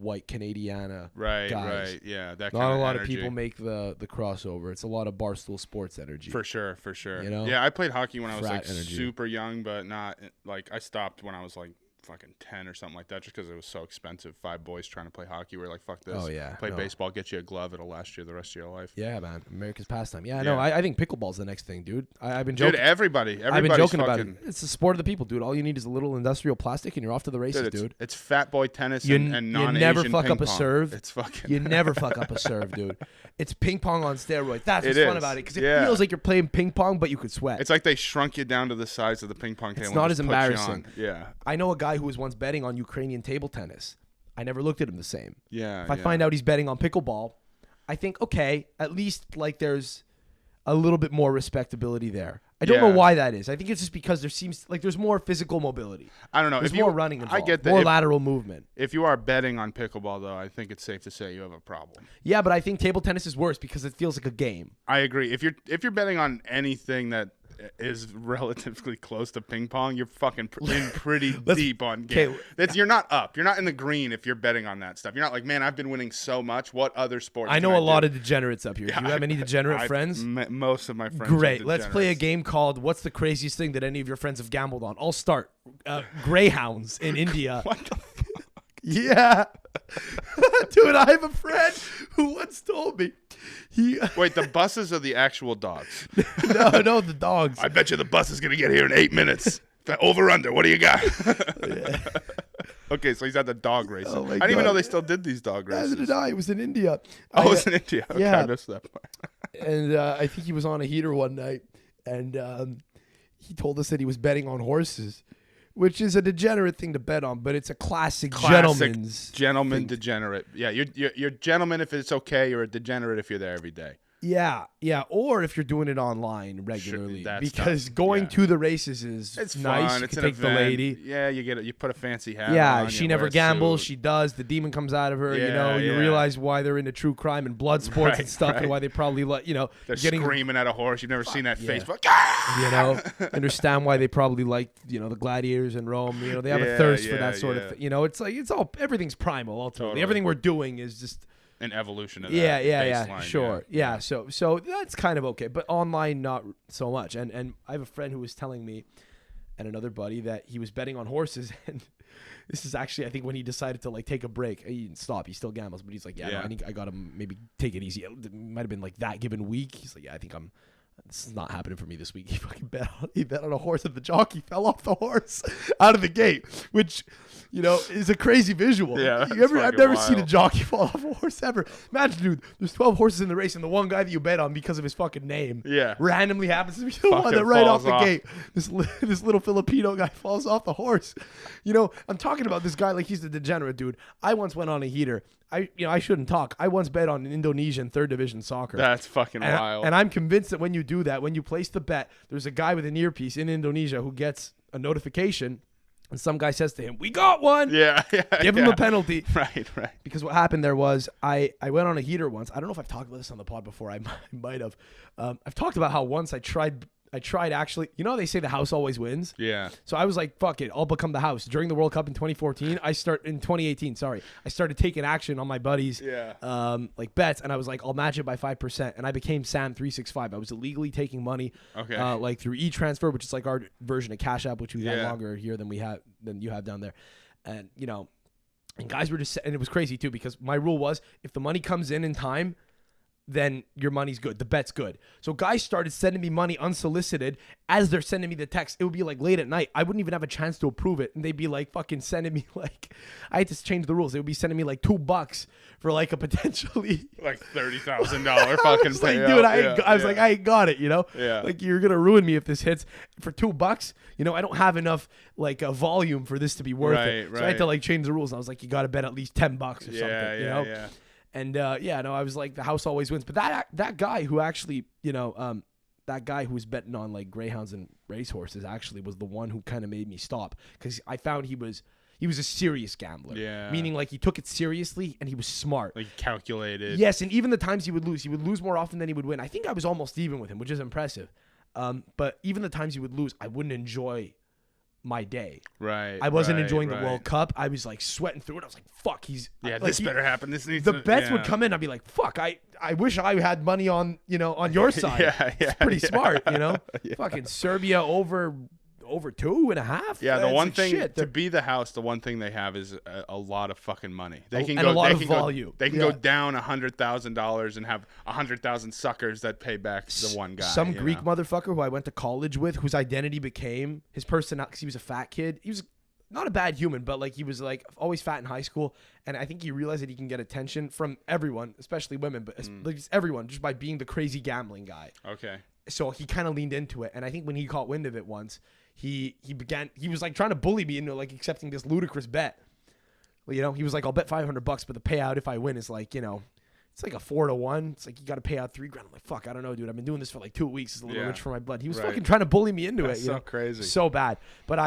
white Canadiana right, guys. yeah. That Not kind a lot energy. of people make the crossover. It's a lot of Barstool Sports energy. For sure. You know? Yeah, I played hockey when I was Frat like energy. super young, but not like I stopped when I was like fucking 10 or something like that just because it was so expensive. 5 boys trying to play hockey. We're like, fuck this. Oh, yeah. Play No. baseball, get you a glove. It'll last you the rest of your life. Yeah, man. America's pastime. Yeah, Yeah. no, I think pickleball's the next thing, dude. I've been joking. Dude, everybody's I've been joking about fucking, it. It's the sport of the people, dude. All you need is a little industrial plastic, and you're off to the races, dude. It's fat boy tennis You and non-Asian never fuck ping up a pong. serve. It's fucking. You never fuck up a serve, dude. It's ping pong on steroids. That's what's It fun is. about it because it Yeah. feels like you're playing ping pong, but you could sweat. It's like they shrunk you down to the size of the ping pong table. It's and not just as put you embarrassing. on. Yeah. I know a guy who was once betting on Ukrainian table tennis. I never looked at him the same. Yeah. If I find out he's betting on pickleball, I think, okay, at least like there's a little bit more respectability there. I don't know why that is. I think it's just because there seems like there's more physical mobility. I don't know. There's if more you, running involved. I get that. More lateral movement. If you are betting on pickleball, though, I think it's safe to say you have a problem. Yeah, but I think table tennis is worse because it feels like a game. I agree. If you're betting on anything that is relatively close to ping pong, you're fucking in pretty deep on game. You're not up. You're not in the green if you're betting on that stuff. You're not like, man, I've been winning so much. What other sports? I know a lot of degenerates up here. Yeah, Do you have any degenerate friends? Most of my friends. Great. Are Let's play a game called "What's the craziest thing that any of your friends have gambled on?" I'll start. Greyhounds in India. What the fuck? Yeah. Dude, I have a friend who once told me Wait, the buses are the actual dogs. No, the dogs. I bet you the bus is gonna get here in 8 minutes. Over under. What do you got? Okay, so he's at the dog races. Oh my I didn't even God. know they still did these dog races. Neither did I. It was in India. Oh, it was in India. Okay, yeah. I missed that part. And I think he was on a heater one night, and he told us that he was betting on horses, which is a degenerate thing to bet on, but it's a classic gentleman's gentleman thing. degenerate. Yeah, you're gentleman if it's okay. You're a degenerate if you're there every day. Yeah, or if you're doing it online regularly, that's because tough. going Yeah. to the races is It's nice. fun. You It's can an take the event. lady. Yeah, you get it. You put a fancy hat. Yeah, on, she you never wear a gambles. suit. She does. The demon comes out of her. You Yeah, know, you yeah. realize why they're into true crime and blood sports Right, and stuff, and right. why they probably They're getting screaming at a horse. You've never seen that face. yeah. But, "Ah!" Understand why they probably like the gladiators in Rome. They have a Yeah, thing for that yeah, sort yeah. of thing. It's all everything's primal ultimately. Totally. Everything we're doing is just an evolution of that. Yeah, baseline, sure. Yeah, so that's kind of okay, but online not so much. And I have a friend who was telling me, and another buddy, that he was betting on horses, and this is actually, I think, when he decided to like take a break. He didn't stop. He still gambles, but he's like, no, I think I gotta maybe take it easy. It might have been like that given week. He's like, yeah, I think this is not happening for me this week. He bet on a horse, and the jockey fell off the horse out of the gate, which, is a crazy visual. Yeah, I've never seen a jockey fall off a horse ever. Imagine, dude, there's 12 horses in the race, and the one guy that you bet on because of his fucking name, randomly happens to be the one that right off the gate. This little Filipino guy falls off the horse. I'm talking about this guy like he's the degenerate, dude. I once went on a heater. I shouldn't talk. I once bet on Indonesian 3rd Division soccer. That's fucking wild. And I'm convinced that when you do that, when you place the bet, there's a guy with an earpiece in Indonesia who gets a notification, and some guy says to him, "We got one." Yeah. Give him a penalty. Right. Because what happened there was I went on a heater once. I don't know if I've talked about this on the pod before. I might have. I've talked about how once I tried actually, how they say the house always wins? Yeah. So I was like, fuck it, I'll become the house. During the World Cup in 2018, I started taking action on my buddies, like bets, and I was like, I'll match it by 5%, and I became Sam365. I was illegally taking money, like through e-transfer, which is like our version of Cash App, which we have longer here than you have down there, and and guys were just, and it was crazy too, because my rule was if the money comes in time, then your money's good. The bet's good. So guys started sending me money unsolicited as they're sending me the text. It would be like late at night. I wouldn't even have a chance to approve it. And they'd be like fucking sending me like, I had to change the rules. They would be sending me like $2 for like a potentially like $30,000 fucking payout. Like, dude, I was like, I ain't got it, Yeah. Like, you're going to ruin me if this hits for $2. I don't have enough like a volume for this to be worth it. So I had to like change the rules. And I was like, you got to bet at least $10 or something, Yeah. And I was like, the house always wins. But that guy who actually, that guy who was betting on like greyhounds and racehorses actually was the one who kind of made me stop, because I found he was a serious gambler. Yeah. Meaning like he took it seriously and he was smart. Like calculated. Yes, and even the times he would lose more often than he would win. I think I was almost even with him, which is impressive. But even the times he would lose, I wouldn't enjoy my day. Right. I wasn't enjoying the World Cup. I was like sweating through it. I was like, fuck, this better happen. This needs the bets would come in. I'd be like, fuck, I wish I had money on, on your side. It's pretty smart, Fucking Serbia over 2.5. Yeah, the one like thing to be the house, the one thing they have is a lot of fucking money. They can and go a lot of volume. They can go down $100,000 and have 100,000 suckers that pay back the one guy. Some Greek motherfucker who I went to college with, whose identity became his personality, because he was a fat kid. He was not a bad human, but like he was like always fat in high school, and I think he realized that he can get attention from everyone, especially women, but like everyone, just by being the crazy gambling guy. Okay. So he kind of leaned into it, and I think when he caught wind of it once, he was like trying to bully me into like accepting this ludicrous bet. Well, he was like, I'll bet $500, but the payout if I win is like, it's like a 4-1. It's like you got to pay out $3,000. I'm like, fuck, I don't know, dude. I've been doing this for like 2 weeks. It's a little rich for my blood. He was fucking trying to bully me into That's it. So crazy, so bad. But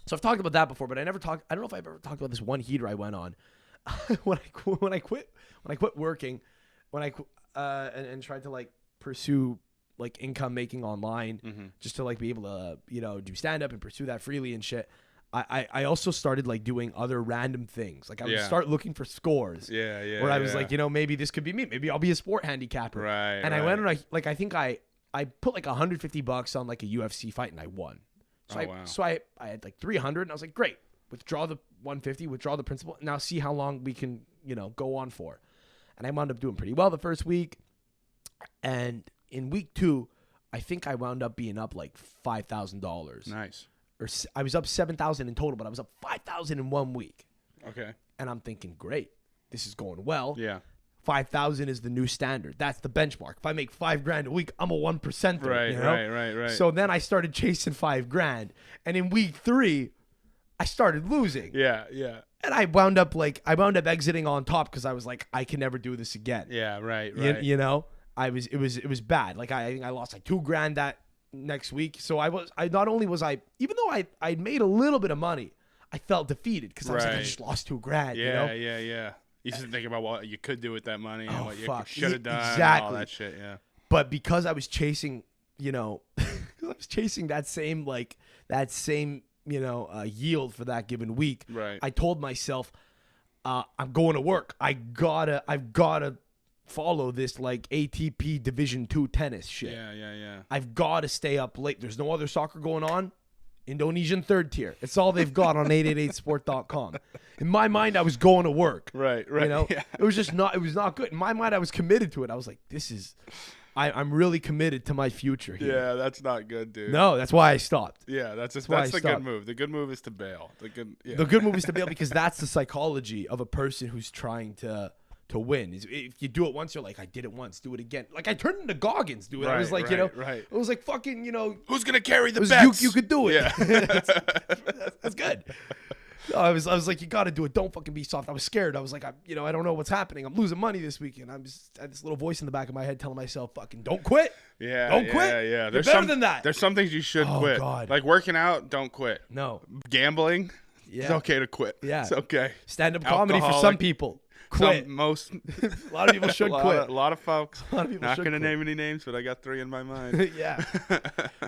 so I've talked about that before, but I don't know if I've ever talked about this one heater I went on when I quit working, and tried to like pursue like income making online, just to like be able to do stand up and pursue that freely and shit. I also started like doing other random things. Like I would start looking for scores. Where I was like, maybe this could be me. Maybe I'll be a sport handicapper. Right. And I went and I think I put like $150 on like a UFC fight and I won. So I had like 300 and I was like, great. Withdraw the 150, withdraw the principal. Now see how long we can, go on for. And I wound up doing pretty well the first week. And in week 2, I think I wound up being up like $5,000. Nice. Or I was up 7,000 in total, but I was up 5,000 in 1 week. Okay. And I'm thinking, great, this is going well. Yeah. 5,000 is the new standard. That's the benchmark. If I make $5,000 a week, I'm a 1%. Right. So then I started chasing $5,000, and in week 3, I started losing. Yeah. And I wound up exiting on top because I was like, I can never do this again. Yeah. Right. It was bad. Like I think I lost like $2,000 that next week. So even though I made a little bit of money, I felt defeated because I was like, I just lost $2,000. Yeah. You should think about what you could do with that money and what you should have done. Exactly. And all that shit. Yeah. But because I was chasing, that same yield for that given week. Right. I told myself, I'm going to work. I've gotta follow this like ATP Division 2 tennis shit. Yeah. I've got to stay up late. There's no other soccer going on. Indonesian third tier. It's all they've got on 888sport.com. In my mind, I was going to work. Right. You know, Yeah. it was not good. In my mind, I was committed to it. I was like, I'm really committed to my future here. Yeah, that's not good, dude. No, that's why I stopped. Yeah, that's why I the good stopped. move. The good move is to bail. The good move is to bail because that's the psychology of a person who's trying to win. If you do it once, you're like, I did it once, do it again. Like I turned into Goggins, dude. I was like, right. it was like fucking, Who's gonna carry the it was bets? you could do it. Yeah. That's good. No, I was like, you got to do it. Don't fucking be soft. I was scared. I was like, I don't know what's happening. I'm losing money this weekend. I had this little voice in the back of my head telling myself, fucking don't quit. Don't quit. Yeah. You're better than that. There's some things you should quit. God. Like working out, don't quit. No. Gambling, Yeah. it's okay to quit. Yeah. It's okay. Stand-up comedy for some Alcoholic. people. Quit. A A lot of people should quit. A lot of folks. A lot of people Not should gonna quit. name any names, but I got 3 in my mind. Yeah.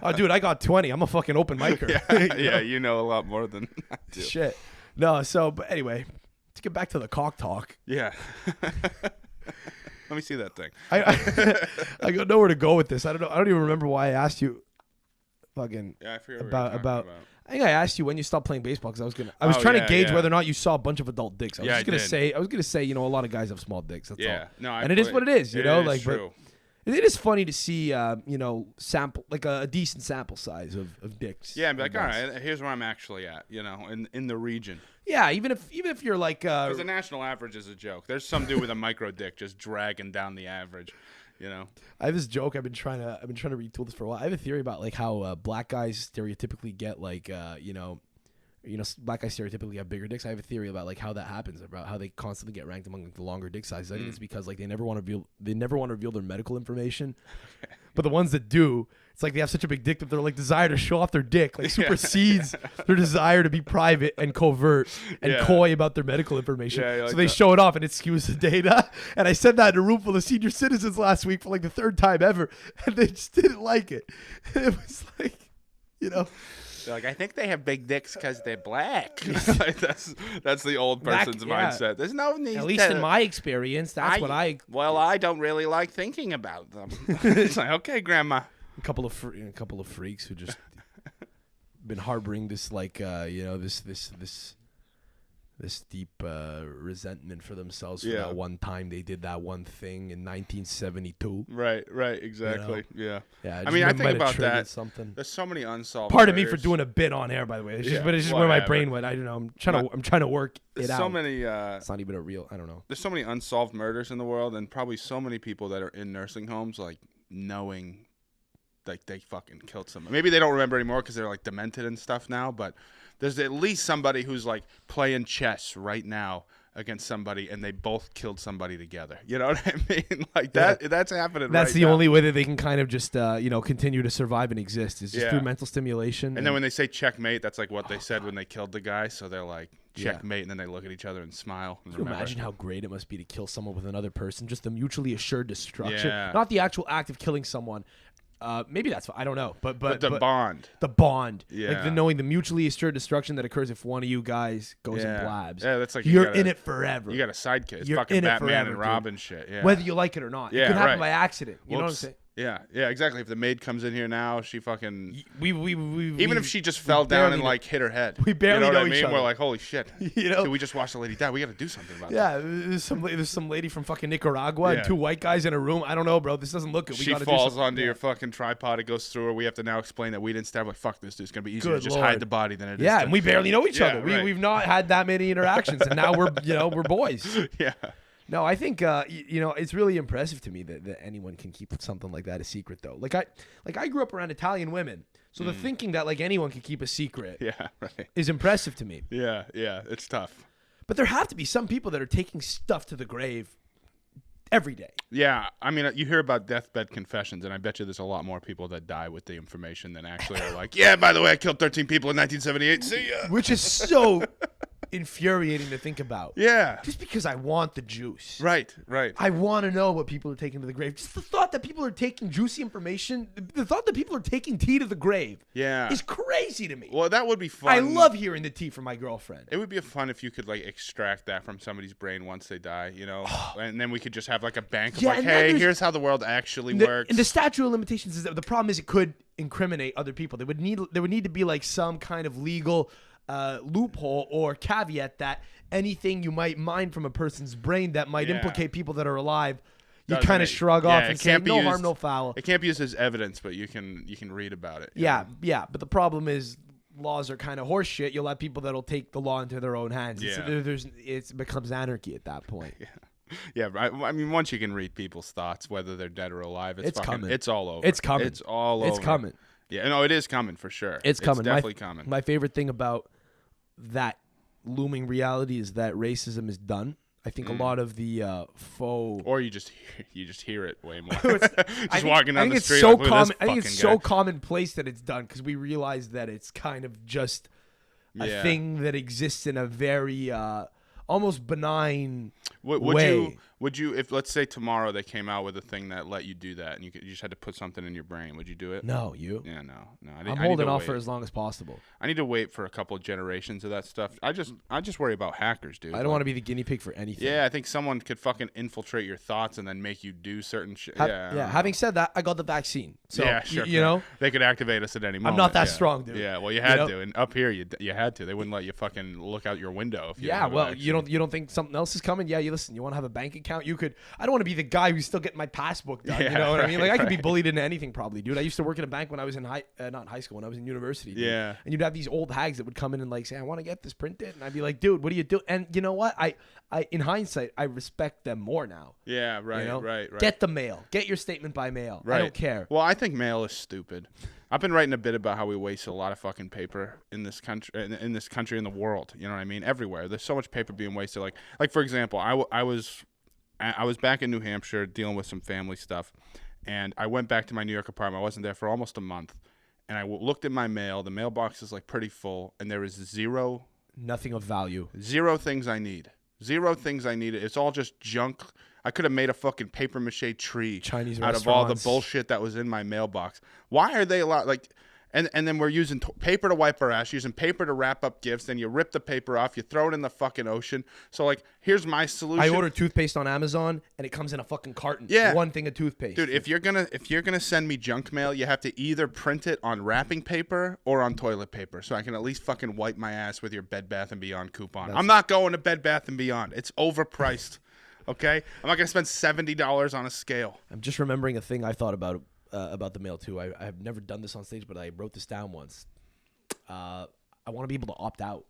Oh, dude, I got 20. I'm a fucking open micer. Yeah, you know a lot more than I do. Shit. No, but anyway, let's get back to the cock talk. Yeah. Let me see that thing. I got nowhere to go with this. I don't know. I don't even remember why I asked you. Fucking. Yeah, I forget about. I think I asked you when you stopped playing baseball because I was trying to gauge whether or not you saw a bunch of adult dicks. I was gonna say, a lot of guys have small dicks. That's all. No, and it is what it is, you know. Like, true. but it is funny to see, sample like a decent sample size of dicks. Yeah, and be like, all right, here's where I'm actually at, in the region. Yeah, even if you're like, because the national average is a joke. There's some dude with a micro dick just dragging down the average. I have this joke. I've been trying to retool this for a while. I have a theory about like how black guys stereotypically get like black guys stereotypically have bigger dicks. I have a theory about like how that happens, about how they constantly get ranked among like, the longer dick sizes. I think it's because like they never want to reveal their medical information. But the ones that do, it's like they have such a big dick that their like desire to show off their dick like supersedes their desire to be private and covert and coy about their medical information. Yeah, so they show it off and it skews the data. And I said that in a room full of senior citizens last week for like the 3rd time ever, and they just didn't like it. It was like, They're like, I think they have big dicks because they're black. Like, that's the old person's mindset. There's no need. At least in my experience, that's what I. Well, I don't really like thinking about them. It's like, okay, Grandma. A couple of freaks who just been harboring this like this deep resentment for themselves for that one time they did that one thing in 1972. Right, exactly. Yeah. Yeah. I mean, I think about that. Something. There's so many unsolved. Pardon me murders. for doing a bit on air, by the way. It's just where my brain went. I don't know. I'm trying to work it out. So many. It's not even a real. I don't know. There's so many unsolved murders in the world, and probably so many people that are in nursing homes, like knowing, like they fucking killed someone. Maybe they don't remember anymore because they're like demented and stuff now, but. There's at least somebody who's like playing chess right now against somebody, and they both killed somebody together. You know what I mean? Like that. That's happening. That's right the now. only way that they can kind of just continue to survive and exist is just through mental stimulation. And then when they say checkmate, that's like what they said when they killed the guy. So they're like checkmate, and then they look at each other and smile. And can you imagine how great it must be to kill someone with another person? Just the mutually assured destruction, Yeah. not the actual act of killing someone. Maybe that's I don't know, but the bond. The bond, Yeah. like the knowing the mutually assured destruction that occurs if one of you guys goes and blabs. Yeah, that's like you're in it forever. You got a sidekick. It's You're fucking in it Batman forever, and dude. Robin shit. Yeah. Whether you like it or not. Yeah, it could happen right. by accident. You know what I'm Whoops. saying? Yeah, exactly. If the maid comes in here now, she fucking Even if she just fell down and like hit her head. We barely you know know what I each mean? other. We're like, holy shit. Dude, we just watched a lady die. We got to do something about yeah, there's some lady from fucking Nicaragua and 2 white guys in a room. I don't know, bro. This doesn't look good. that. She falls onto your fucking tripod. It goes through her. We have to now explain that we didn't stab. Like, fuck this, dude. It's gonna be easier Good to just Lord. hide the body than it is. Yeah, to- and we barely know each other. right. We've not had that many interactions, and now we're boys. Yeah. No, I think it's really impressive to me that anyone can keep something like that a secret, though. Like I grew up around Italian women, so the thinking that like anyone can keep a secret Yeah. Right. is impressive to me. Yeah. It's tough. But there have to be some people that are taking stuff to the grave every day. Yeah, I mean, you hear about deathbed confessions, and I bet you there's a lot more people that die with the information than actually are like, yeah, by the way, I killed 13 people in 1978. See ya. Which is so infuriating to think about. Yeah. Just because I want the juice. Right. Right. I want to know what people are taking to the grave. Just the thought that people are taking juicy information, the thought that people are taking tea to the grave Yeah. is crazy to me. Well, that would be fun. I love hearing the tea from my girlfriend. It would be fun if you could like extract that from somebody's brain once they die, you know, and then we could just have like a bank of Yeah, like, and then hey, there's- here's how the world actually The- works. And the statute of limitations is that the problem is it could incriminate other people. There would need to be like some kind of legal loophole or caveat that anything you might mine from a person's brain that might Yeah. implicate people that are alive, you Doesn't kind it? of shrug Yeah, off it and say can't be no harm, used- no foul. It can't be used as evidence, but you can read about it. you Yeah, know? yeah. But the problem is laws are kind of horseshit. You'll have people that'll take the law into their own hands. Yeah. It becomes anarchy at that point. Yeah, I mean, once you can read people's thoughts, whether they're dead or alive, It's fucking, coming. It's all over. It's coming. It's all over. It's coming. Yeah, no, it is coming for sure. It's coming. definitely coming. My favorite thing about that looming reality is that racism is done. I think a lot of the faux. Or you just hear it way more. I think, walking I down think the it's street. so like, look at common. this I think it's fucking so guy. commonplace that it's done because we realize that it's kind of just a Yeah. thing that exists in a very almost benign Would way. you if let's say tomorrow they came out with a thing that let you do that and you just had to put something in your brain, would you do it? No, you. Yeah, no. I I'm need holding to off wait. for as long as possible. I need to wait for a couple of generations of that stuff. I just worry about hackers, dude. I don't want to be the guinea pig for anything. Yeah, I think someone could fucking infiltrate your thoughts and then make you do certain shit. Yeah. Having said that, I got the vaccine, so yeah, sure. you know. they could activate us at any moment. not that yeah. strong, dude. Yeah, well, you had know? to, and up here you had to. They wouldn't let you fucking look out your window if you. Yeah, didn't have a well, vaccine. you don't think something else is coming? Yeah, you listen. You want to have a bank account? You could. I don't want to be the guy who's still getting my passbook done. Yeah, you know what I mean? Like I could be right. bullied into anything, probably, dude. I used to work in a bank when I was in not in high school, when I was in university. Dude. Yeah. And you'd have these old hags that would come in and like say, "I want to get this printed," and I'd be like, "Dude, what do you do?" And you know what? I in hindsight, I respect them more now. Yeah, right, You know? right. Get the mail. Get your statement by mail. Right. I don't care. Well, I think mail is stupid. I've been writing a bit about how we waste a lot of fucking paper in this country, in this country, in the world. You know what I mean? Everywhere, there's so much paper being wasted. Like for example, I was back in New Hampshire dealing with some family stuff, and I went back to my New York apartment. I wasn't there for almost a month, and I looked at my mail. The mailbox is like pretty full, and there is zero Nothing of value. things I need. Zero things I needed. It's all just junk. I could have made a fucking paper mache tree Chinese out of all the restaurants. bullshit that was in my mailbox. Why are they allowed? Like, and then we're using paper to wipe our ass, using paper to wrap up gifts. Then you rip the paper off, you throw it in the fucking ocean. So like, here's my solution. I ordered toothpaste on Amazon, and it comes in a fucking carton. Yeah. One thing of toothpaste. Dude, if you're gonna send me junk mail, you have to either print it on wrapping paper or on toilet paper, so I can at least fucking wipe my ass with your Bed Bath & Beyond coupon. I'm not going to Bed Bath & Beyond. It's overpriced. Okay, I'm not gonna spend $70 on a scale. I'm just remembering a thing I thought about the mail too. I have never done this on stage, but I wrote this down once. I want to be able to opt out,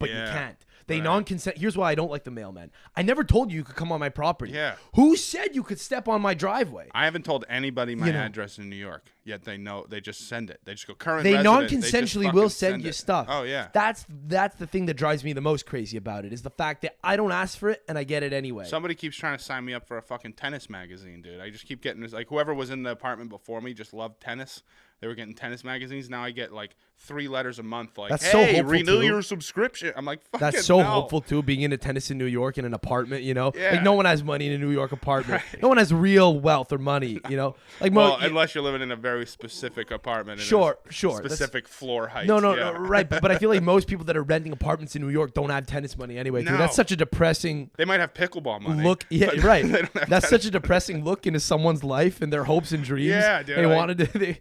but you Yeah, can't. They right. non-consent. Here's why I don't like the mailman. I never told you could come on my property. Yeah. Who said you could step on my driveway? I haven't told anybody my You know. address in New York, yet they know. They just send it. They just go current They resident. They just non-consensually fucking will send you it. stuff. Oh yeah. That's the thing that drives me the most crazy about it is the fact that I don't ask for it and I get it anyway. Somebody keeps trying to sign me up for a fucking tennis magazine, dude. I just keep getting this. Like whoever was in the apartment before me just loved tennis. They were getting tennis magazines. Now I get like 3 letters a month. Like, That's so hey, hopeful, renew too. your subscription. I'm like, fucking That's so no. hopeful too, being into tennis in New York in an apartment, you know? Yeah. Like no one has money in a New York apartment. No one has real wealth or money, you know? Like Well, unless you're living in a very specific apartment. And Sure, a sure. That's- Specific floor height. no, yeah. right. But I feel like most people that are renting apartments in New York don't have tennis money anyway. Dude. No. That's such a depressing They might have pickleball money. look. Yeah, but right. they don't have That's tennis. such a depressing look into someone's life and their hopes and dreams. Yeah, dude, They like- wanted to.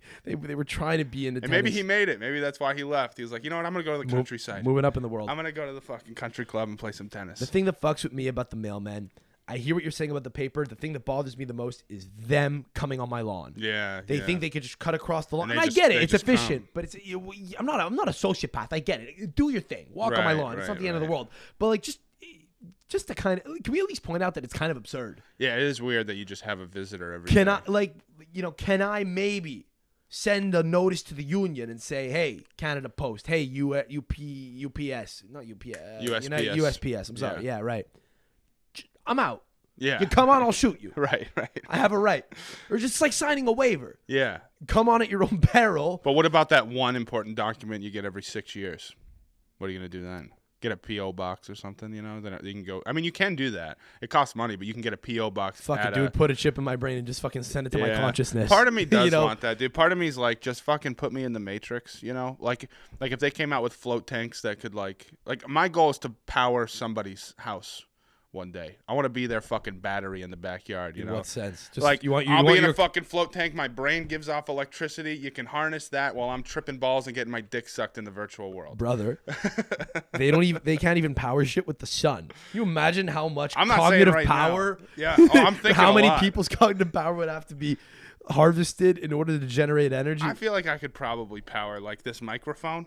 They were trying to be into And tennis. maybe he made it. Maybe that's why he left. He was like, you know what? I'm gonna go to the countryside. moving up in the world. I'm gonna go to the fucking country club and play some tennis. The thing that fucks with me about the mailmen, I hear what you're saying about the paper. The thing that bothers me the most is them coming on my lawn. Yeah. They yeah. think they could just cut across the lawn. And And they I just- get it. they It's just efficient. But it's I'm not a sociopath. I get it. Do your thing. Walk on my Right, lawn. It's not right, the end of the right. world. But like just to kind of, can we at least point out that it's kind of absurd? Yeah, it is weird that you just have a visitor every Can day. can I maybe send a notice to the union and say, hey, Canada Post, hey, UPS, not UPS, USPS. I'm sorry. Yeah, right. I'm out. Yeah. You come on, I'll shoot you. Right. I have a right. Or just like signing a waiver. Yeah. Come on at your own peril. But what about that one important document you get every 6 years? What are you gonna do then? get a PO box or something. You know, then you can go. I mean, you can do that. It costs money, but you can get a PO box. Fuck it, dude. Put a chip in my brain and just fucking send it to my consciousness. Part of me does You know? want that, dude. Part of me is like, just fucking put me in the Matrix. You know, like if they came out with float tanks that could like my goal is to power somebody's house. One day, I want to be their fucking battery in the backyard. You In know, what sense? Just, like I'll I'll be in a fucking float tank. My brain gives off electricity. You can harness that while I'm tripping balls and getting my dick sucked in the virtual world. brother. They can't even power shit with the sun. Can you imagine how much I'm not saying cognitive right power? now. Yeah, oh, I'm thinking how a many lot. people's cognitive power would have to be harvested in order to generate energy? I feel like I could probably power like this microphone.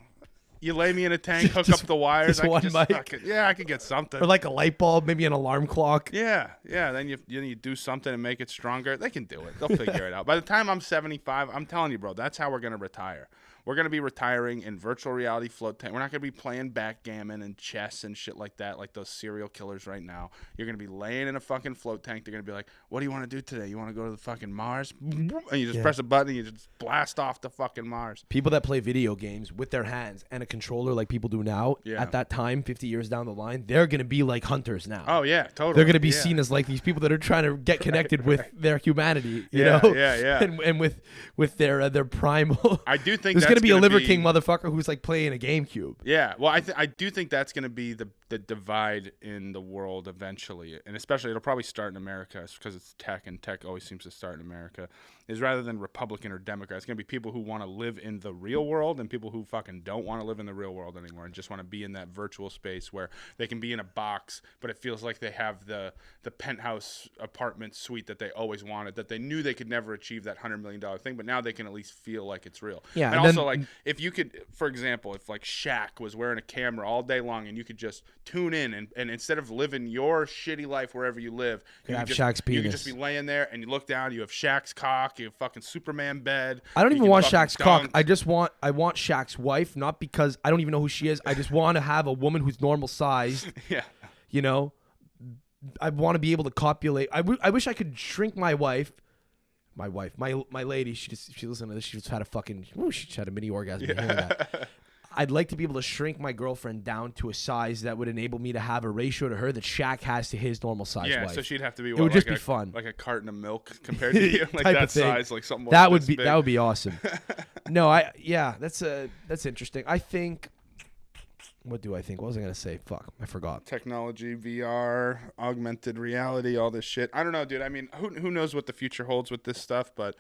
You lay me in a tank, hook up the wires. just one mic? I could get something. Or like a light bulb, maybe an alarm clock. Yeah. Then you do something and make it stronger. They can do it. They'll figure it out. By the time I'm 75, I'm telling you, bro, that's how we're gonna retire. We're gonna be retiring in virtual reality float tank. We're not gonna be playing backgammon and chess and shit like that, like those serial killers right now. You're gonna be laying in a fucking float tank. They're gonna be like, "What do you want to do today? You want to go to the fucking Mars?" And you just press a button and you just blast off the fucking Mars. People that play video games with their hands and a controller like people do now, at that time, 50 years down the line, they're going to be like hunters now. Oh, yeah, totally. They're going to be seen as like these people that are trying to get connected with their humanity, you know? Yeah. And with their primal. I do think there's going to be a Liver be... King motherfucker who's like playing a GameCube. Yeah, well, I do think that's going to be the divide in the world eventually, and especially it'll probably start in America because it's tech, and tech always seems to start in America, is rather than Republican or Democrat, it's going to be people who want to live in the real world and people who fucking don't want to live in the real world anymore and just want to be in that virtual space where they can be in a box, but it feels like they have the penthouse apartment suite that they always wanted, that they knew they could never achieve that $100 million thing, but now they can at least feel like it's real. Yeah, and also, like, if you could, for example, if like Shaq was wearing a camera all day long and you could just tune in and instead of living your shitty life wherever you live, you have just, Shaq's penis. You could just be laying there and you look down, you have Shaq's cock, you have fucking Superman bed. I don't you even can want fucking Shaq's cock. dunk. I want Shaq's wife, not because I don't even know who she is. I just want to have a woman who's normal sized. Yeah. You know, I want to be able to copulate. I wish I could shrink my wife. My lady. She listened to this. She just had a fucking. She just had a mini orgasm. Hearing that. I'd like to be able to shrink my girlfriend down to a size that would enable me to have a ratio to her that Shaq has to his normal size wife. So she'd have to be. It would just be fun, like a carton of milk compared to you, like Type that of thing. size, like something. That like would be awesome. No, that's interesting. I think. What do I think? What was I gonna say? Fuck, I forgot. Technology, VR, augmented reality, all this shit. I don't know, dude. I mean, who knows what the future holds with this stuff? But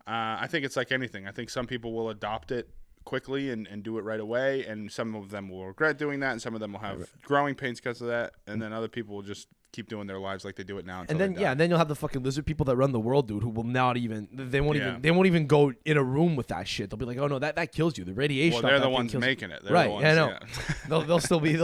I think it's like anything. I think some people will adopt it quickly and do it right away, and some of them will regret doing that, and some of them will have growing pains because of that, and then other people will just keep doing their lives like they do it now. And then and then you'll have the fucking lizard people that run the world, dude, who will not even they won't even go in a room with that shit. They'll be like, oh no, that kills you. The radiation. Well, they're the ones making it. They're right? The ones, I know. They'll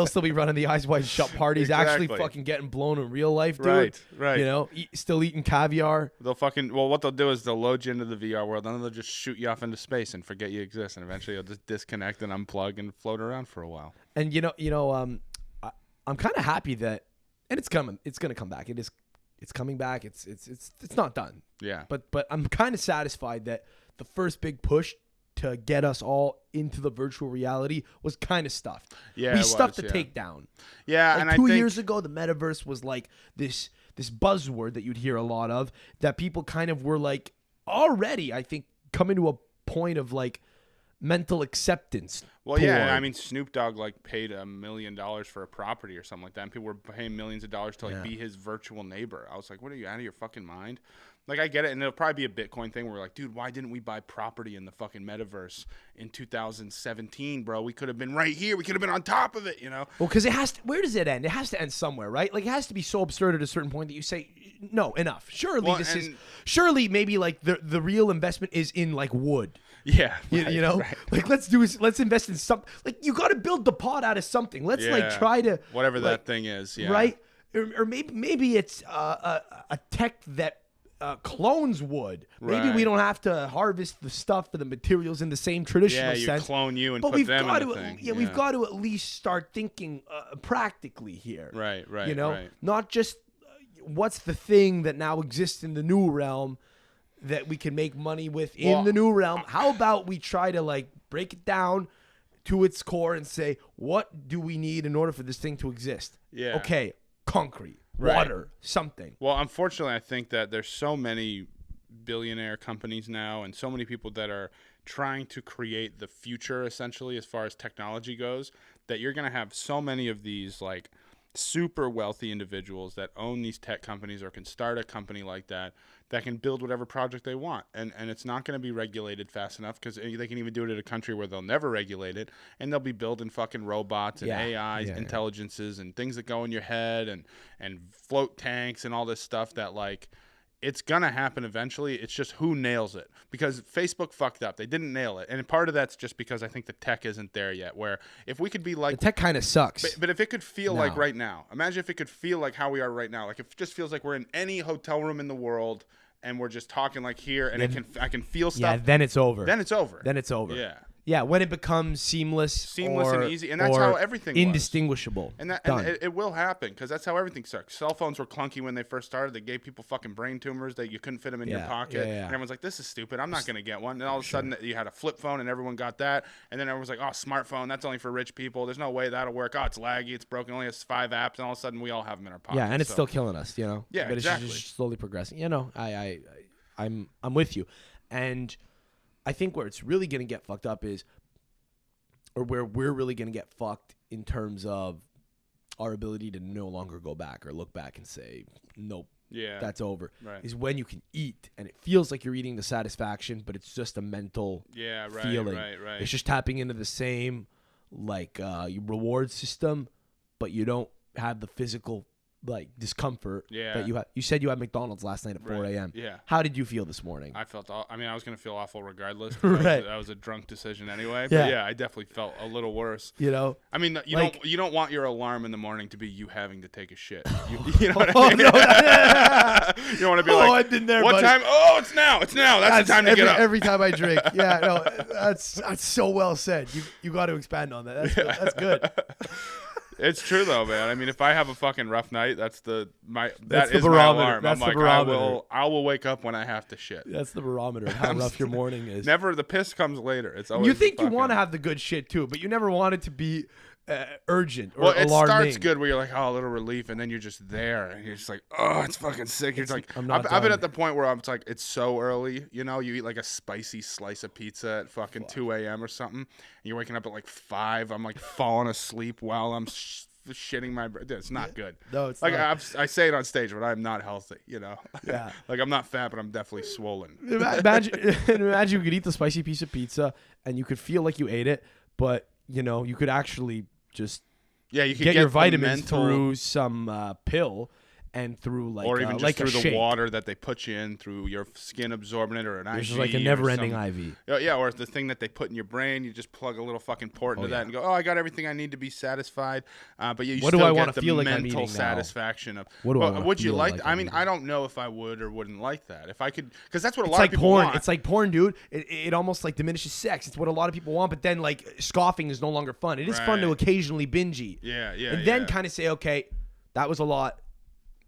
still be running the eyes wide shut parties, Exactly. actually fucking getting blown in real life, dude. Right. You know, still eating caviar. They'll what they'll do is they'll load you into the VR world, and then they'll just shoot you off into space and forget you exist, and eventually you'll just disconnect and unplug and float around for a while. And I'm kind of happy that. And it's coming. It's gonna come back. It's coming back. It's not done. Yeah. But I'm kind of satisfied that the first big push to get us all into the virtual reality was kind of stuffed. Yeah, we stuffed the takedown. Yeah, like and 2 I think years ago, the metaverse was like this buzzword that you'd hear a lot of. That people kind of were like already, I think, coming to a point of like mental acceptance. Well, yeah, I mean, Snoop Dogg like paid $1 million for a property or something like that, and people were paying millions of dollars to like be his virtual neighbor. I was like, what are you, out of your fucking mind? Like, I get it, and it'll probably be a Bitcoin thing where we're like, dude, why didn't we buy property in the fucking metaverse in 2017, bro? We could have been right here. We could have been on top of it, you know? Well, because it has to, where does it end? It has to end somewhere, right? Like, it has to be so absurd at a certain point that you say, no, enough. Surely maybe like the real investment is in like wood. Yeah. You know? Right. Like, let's invest in something. Like, you got to build the pot out of something. Let's like try to. Whatever like, that thing is, yeah. Right? Or maybe it's a tech that clones wood. Maybe we don't have to harvest the stuff or the materials in the same traditional sense. Yeah, you clone you and but put them in the thing. Yeah, we've got to at least start thinking practically here. Right. You know, right. not just what's the thing that now exists in the new realm that we can make money with in the new realm. How about we try to like break it down to its core and say, what do we need in order for this thing to exist? Yeah. Okay, concrete, Right. water, something. Well, unfortunately, I think that there's so many billionaire companies now and so many people that are trying to create the future, essentially, as far as technology goes, that you're going to have so many of these, like, super wealthy individuals that own these tech companies or can start a company like that can build whatever project they want. And it's not going to be regulated fast enough because they can even do it in a country where they'll never regulate it, and they'll be building fucking robots and AIs, intelligences, and things that go in your head and float tanks and all this stuff that, like, it's going to happen eventually. It's just who nails it. Because Facebook fucked up. They didn't nail it. And part of that's just because I think the tech isn't there yet. Where if we could be like... The tech kind of sucks. But if it could feel like right now. Imagine if it could feel like how we are right now. Like if it just feels like we're in any hotel room in the world and we're just talking like here and I can feel stuff. Yeah, then it's over. Then it's over. Then it's over. Yeah. Yeah, when it becomes seamless and easy, and that's how everything indistinguishable. Was. And it will happen because that's how everything sucks. Cell phones were clunky when they first started. They gave people fucking brain tumors that you couldn't fit them in your pocket. And everyone's like, "This is stupid. I'm not going to get one." And all of a sudden, you had a flip phone, and everyone got that. And then everyone's like, "Oh, smartphone. That's only for rich people. There's no way that'll work. Oh, it's laggy. It's broken. It only has 5 apps." And all of a sudden, we all have them in our pockets. Yeah, and it's still killing us. You know. Yeah, but exactly. It's just slowly progressing. You know, I'm with you, and I think where it's really going to get fucked up is. Or where we're really going to get fucked in terms of our ability to no longer go back or look back and say, nope, that's over, is when you can eat and it feels like you're eating the satisfaction, but it's just a mental feeling. Right. It's just tapping into the same reward system, but you don't have the physical discomfort that you had. You said you had McDonald's last night at 4 a.m. Yeah. How did you feel this morning? I felt I was going to feel awful regardless. Right. That was a drunk decision anyway. But yeah, I definitely felt a little worse. You know? I mean, you don't want your alarm in the morning to be you having to take a shit. You know what I mean? You don't want to be like, I've been there, what buddy. time? Oh, it's now. That's the time to get up. Every time I drink. Yeah, no, that's so well said. You got to expand on that. That's good. It's true though, man. I mean, if I have a fucking rough night, that is the my barometer. alarm. I'm like, I will wake up when I have to shit. That's the barometer of how rough your morning is. Never, the piss comes later. It's always you think you want to have the good shit too, but you never want it to be urgent or alarming. Well, it starts good where you're like, oh, a little relief, and then you're just there, and you're just like, oh, it's fucking sick. You're like, I've been at the point where I'm like, it's so early, you know, you eat like a spicy slice of pizza at fucking 2 a.m. or something, and you're waking up at like 5. I'm like falling asleep while I'm shitting my breath. It's not good. No, it's like not. I say it on stage, but I'm not healthy, you know. Yeah. Like I'm not fat, but I'm definitely swollen. Imagine you could eat the spicy piece of pizza and you could feel like you ate it, but you know you could actually just you could get your vitamins through some pill and through or even just through the shake. water that they put you in, through your skin absorbing it, or an IV. It's just like a never-ending IV. Yeah, or the thing that they put in your brain, you just plug a little fucking port into that and go, oh, I got everything I need to be satisfied. But you still get the mental satisfaction of. Would you like? I mean, I don't know if I would or wouldn't like that. If I could, because that's what a lot of people want. It's like porn, dude. It almost like diminishes sex. It's what a lot of people want, but then like scoffing is no longer fun. It is fun to occasionally binge eat. Yeah. And then kind of say, okay, that was a lot.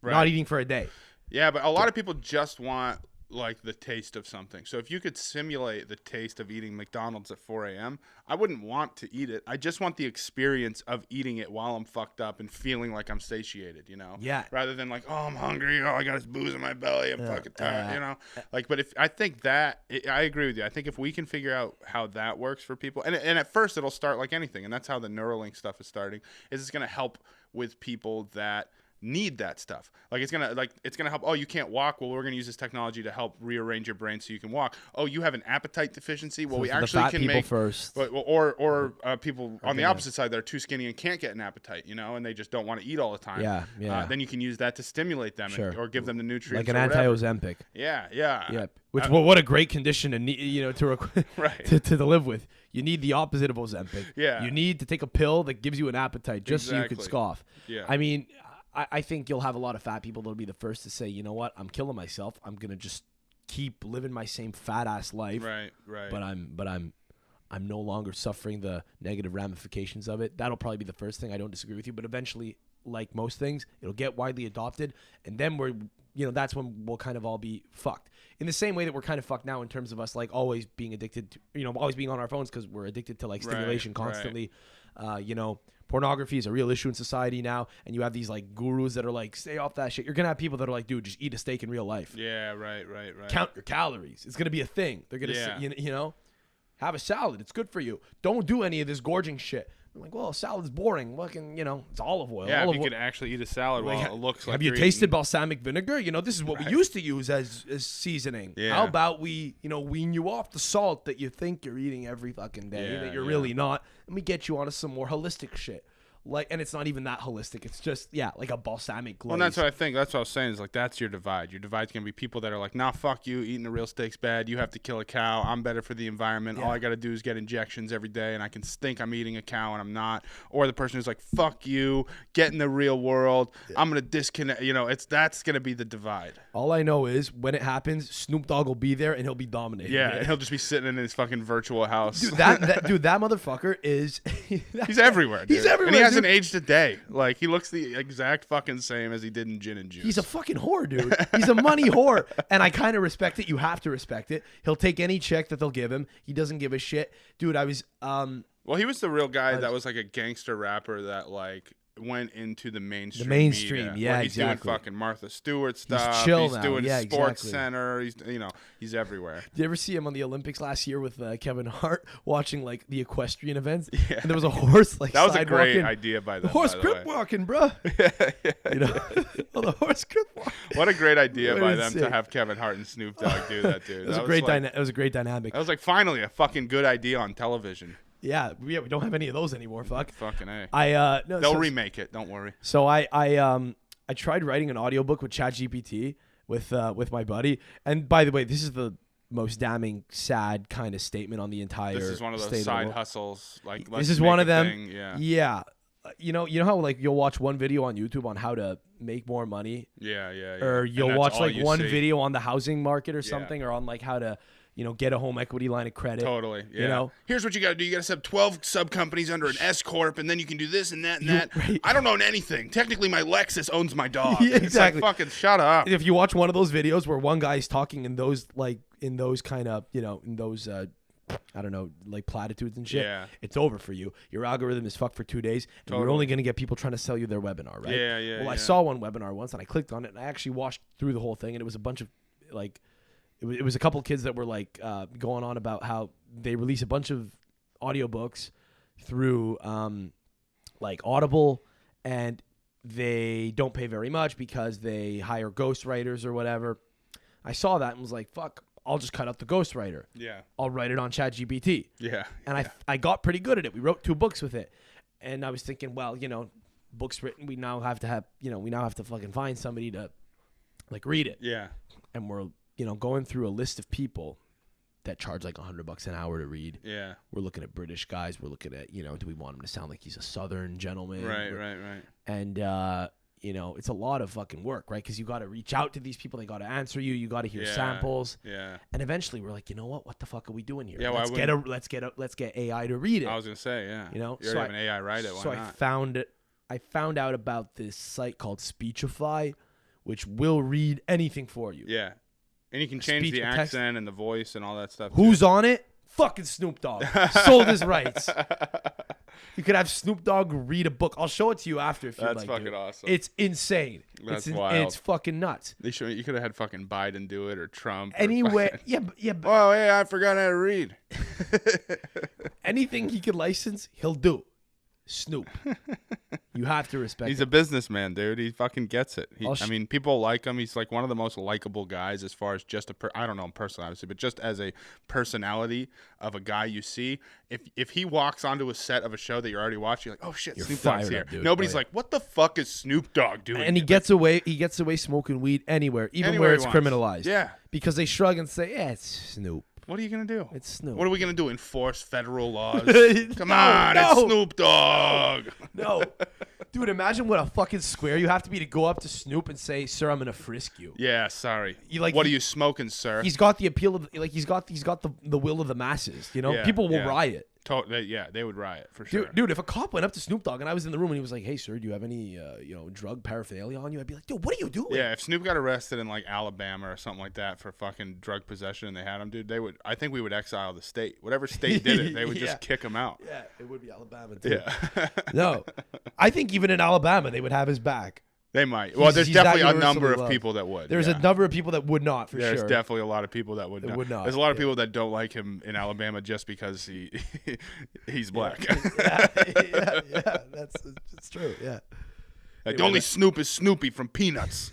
Not eating for a day. Yeah, but a lot of people just want like the taste of something. So if you could simulate the taste of eating McDonald's at 4 a.m., I wouldn't want to eat it. I just want the experience of eating it while I'm fucked up and feeling like I'm satiated, you know? Yeah. Rather than like, oh, I'm hungry. Oh, I got this booze in my belly. I'm fucking tired, you know? Like, but I agree with you. I think if we can figure out how that works for people, and at first it'll start like anything, and that's how the Neuralink stuff is starting, is it's going to help with people that need that stuff. Like it's gonna help. Oh, you can't walk. Well, we're gonna use this technology to help rearrange your brain so you can walk. Oh, you have an appetite deficiency. Well, we actually can make first. Or people on the opposite side that are too skinny and can't get an appetite, you know, and they just don't want to eat all the time. Yeah. Then you can use that to stimulate them or give them the nutrients. Like an anti-Ozempic. Yeah. Which what a great condition to need, you know, to live with. You need the opposite of Ozempic. Yeah. You need to take a pill that gives you an appetite just so you can scoff. Yeah. I mean, I think you'll have a lot of fat people that'll be the first to say, you know what, I'm killing myself. I'm gonna just keep living my same fat ass life. Right. But I'm no longer suffering the negative ramifications of it. That'll probably be the first thing. I don't disagree with you, but eventually like most things, it'll get widely adopted, and then that's when we'll kind of all be fucked. In the same way that we're kind of fucked now in terms of us like always being addicted to, always being on our phones because we're addicted to like stimulation constantly. Pornography is a real issue in society now, and you have these like gurus that are like, stay off that shit. You're gonna have people that are like, dude, just eat a steak in real life. Yeah, right. Count your calories. It's gonna be a thing. They're gonna say, have a salad. It's good for you. Don't do any of this gorging shit. I'm like, well, salad's boring. Fucking, it's olive oil. Yeah, olive if you could actually eat a salad while it looks like. Have you tasted balsamic vinegar? This is what we used to use as seasoning. Yeah. How about we, wean you off the salt that you think you're eating every fucking day that you're really not, and we get you onto some more holistic shit. And it's not even that holistic. It's just, like a balsamic glaze. Well, that's what I think. That's what I was saying is like, that's your divide. Your divide's going to be people that are like, nah, fuck you. Eating a real steak's bad. You have to kill a cow. I'm better for the environment. Yeah. All I got to do is get injections every day and I can think I'm eating a cow and I'm not. Or the person who's like, fuck you. Get in the real world. Yeah. I'm going to disconnect. That's going to be the divide. All I know is when it happens, Snoop Dogg will be there and he'll be dominating. Yeah, and he'll just be sitting in his fucking virtual house. Dude, that motherfucker is... He's everywhere, dude. He's everywhere, and he hasn't aged a day. Like, he looks the exact fucking same as he did in Gin and Juice. He's a fucking whore, dude. He's a money whore. And I kind of respect it. You have to respect it. He'll take any check that they'll give him. He doesn't give a shit. Dude, I was... Well, he was the real guy that was like a gangster rapper that, like... went into the mainstream. Media, he's doing fucking Martha Stewart stuff. He's chill he's now. doing Yeah, Sports exactly. Center. He's everywhere. Did you ever see him on the Olympics last year with Kevin Hart watching like the equestrian events? Yeah. And there was a horse like that was a great walking. idea by The them. horse by the crip way. walking, bro. Oh, the horse crip walking. What a great idea by them Sick. to have Kevin Hart and Snoop Dogg do that, dude. It was a great dynamic. That was like finally a fucking good idea on television. Yeah, we don't have any of those anymore. Fuck. Fucking A. No, They'll remake it. Don't worry. So I tried writing an audiobook with ChatGPT with my buddy. And by the way, this is the most damning, sad kind of statement on the entire. This is one of those side hustles. Like, this is one of them. Thing. Yeah. Yeah. You know how like you'll watch one video on YouTube on how to make more money. Yeah. Or you'll watch like one see. video on the housing market or something, or on like how to get a home equity line of credit. Totally. Yeah. Here's what you got to do. You got to set up 12 sub companies under an S corp, and then you can do this and that and that. Right. I don't own anything. Technically, my Lexus owns my dog. Yeah, exactly. It's like, fucking shut up. If you watch one of those videos where one guy's talking in those kind of I don't know, like platitudes and shit, it's over for you. Your algorithm is fucked for 2 days, and you're only going to get people trying to sell you their webinar, right? Yeah. Well, I saw one webinar once, and I clicked on it, and I actually watched through the whole thing, and it was a bunch of like. It was a couple of kids that were like going on about how they release a bunch of audiobooks through like Audible, and they don't pay very much because they hire ghostwriters or whatever. I saw that and was like, fuck, I'll just cut out the ghostwriter. Yeah. I'll write it on ChatGPT. Yeah. And I got pretty good at it. We wrote 2 books with it. And I was thinking, well, books written, we now have to fucking find somebody to like read it. Yeah. And we're going through a list of people that charge like $100 an hour to read. Yeah. We're looking at British guys. We're looking at, do we want him to sound like he's a Southern gentleman? Right. And, it's a lot of fucking work, right? Because you got to reach out to these people. They got to answer you. You got to hear samples. Yeah. And eventually we're like, what the fuck are we doing here? Yeah, let's get AI to read it. I was going to say, yeah. You already have an AI write it. Why not? I found out about this site called Speechify, which will read anything for you. Yeah. And you can change the accent and the voice and all that stuff. Who's on it? Fucking Snoop Dogg. Sold his rights. You could have Snoop Dogg read a book. I'll show it to you after if you like. That's fucking awesome. It's insane. That's wild. It's fucking nuts. You could have had fucking Biden do it or Trump. Anyway, yeah. Oh, hey, I forgot how to read. Anything he could license, he'll do. Snoop. You have to respect He's him. a businessman, dude. He fucking gets it. People like him. He's like one of the most likable guys as far as just I don't know him personally, obviously, but just as a personality of a guy you see. If he walks onto a set of a show that you're already watching, you're like, oh shit, Snoop Dogg's here. Nobody's like, what the fuck is Snoop Dogg doing? And he gets away smoking weed anywhere, even where it's criminalized. Yeah. Because they shrug and say, yeah, it's Snoop. What are you going to do? It's Snoop. What are we going to do? Enforce federal laws? Come on, it's Snoop Dogg. No. Dude, imagine what a fucking square you have to be to go up to Snoop and say, sir, I'm going to frisk you. Yeah, sorry. What are you smoking, sir? He's got the appeal of, he's got the will of the masses, Yeah, People will riot. They would riot for sure. Dude, if a cop went up to Snoop Dogg and I was in the room and he was like, "Hey, sir, do you have any, drug paraphernalia on you?" I'd be like, "Dude, what are you doing?" Yeah, if Snoop got arrested in like Alabama or something like that for fucking drug possession and they had him, dude, I think we would exile the state. Whatever state did it, they would just kick him out. Yeah, it would be Alabama too. Yeah. No, I think even in Alabama they would have his back. They might. Well, there's he's definitely that a number of universally people that would. There's a number of people that would not, for There's sure. definitely a lot of people that would not. There's a lot of people that don't like him in Alabama just because he's black. Yeah, that's true. Yeah. Like, the only Snoop is Snoopy from Peanuts.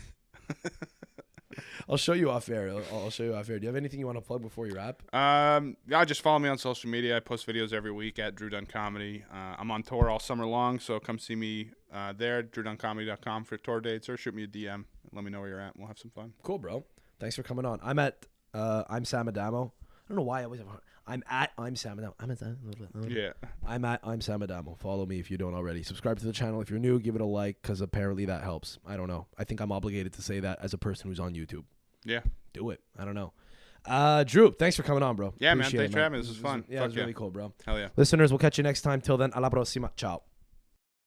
I'll show you off air. I'll show you off air. Do you have anything you want to plug before you wrap? Yeah, just follow me on social media. I post videos every week at Drew Dunn Comedy. I'm on tour all summer long, so come see me there, drewduncomedy.com for tour dates, or shoot me a DM. Let me know where you're at, and we'll have some fun. Cool, bro. Thanks for coming on. I'm Sam Adamo. I don't know why I always have a hard. I'm Sam Adamo. I'm Sam Adamo. Follow me if you don't already. Subscribe to the channel if you're new. Give it a like, because apparently that helps. I don't know. I think I'm obligated to say that as a person who's on YouTube. Yeah. Do it. I don't know. Drew, thanks for coming on, bro. Yeah, Appreciate man. Thanks for having me. This was fun. Yeah, it was really cool, bro. Hell yeah. Listeners, we'll catch you next time. Till then, a la próxima. Ciao.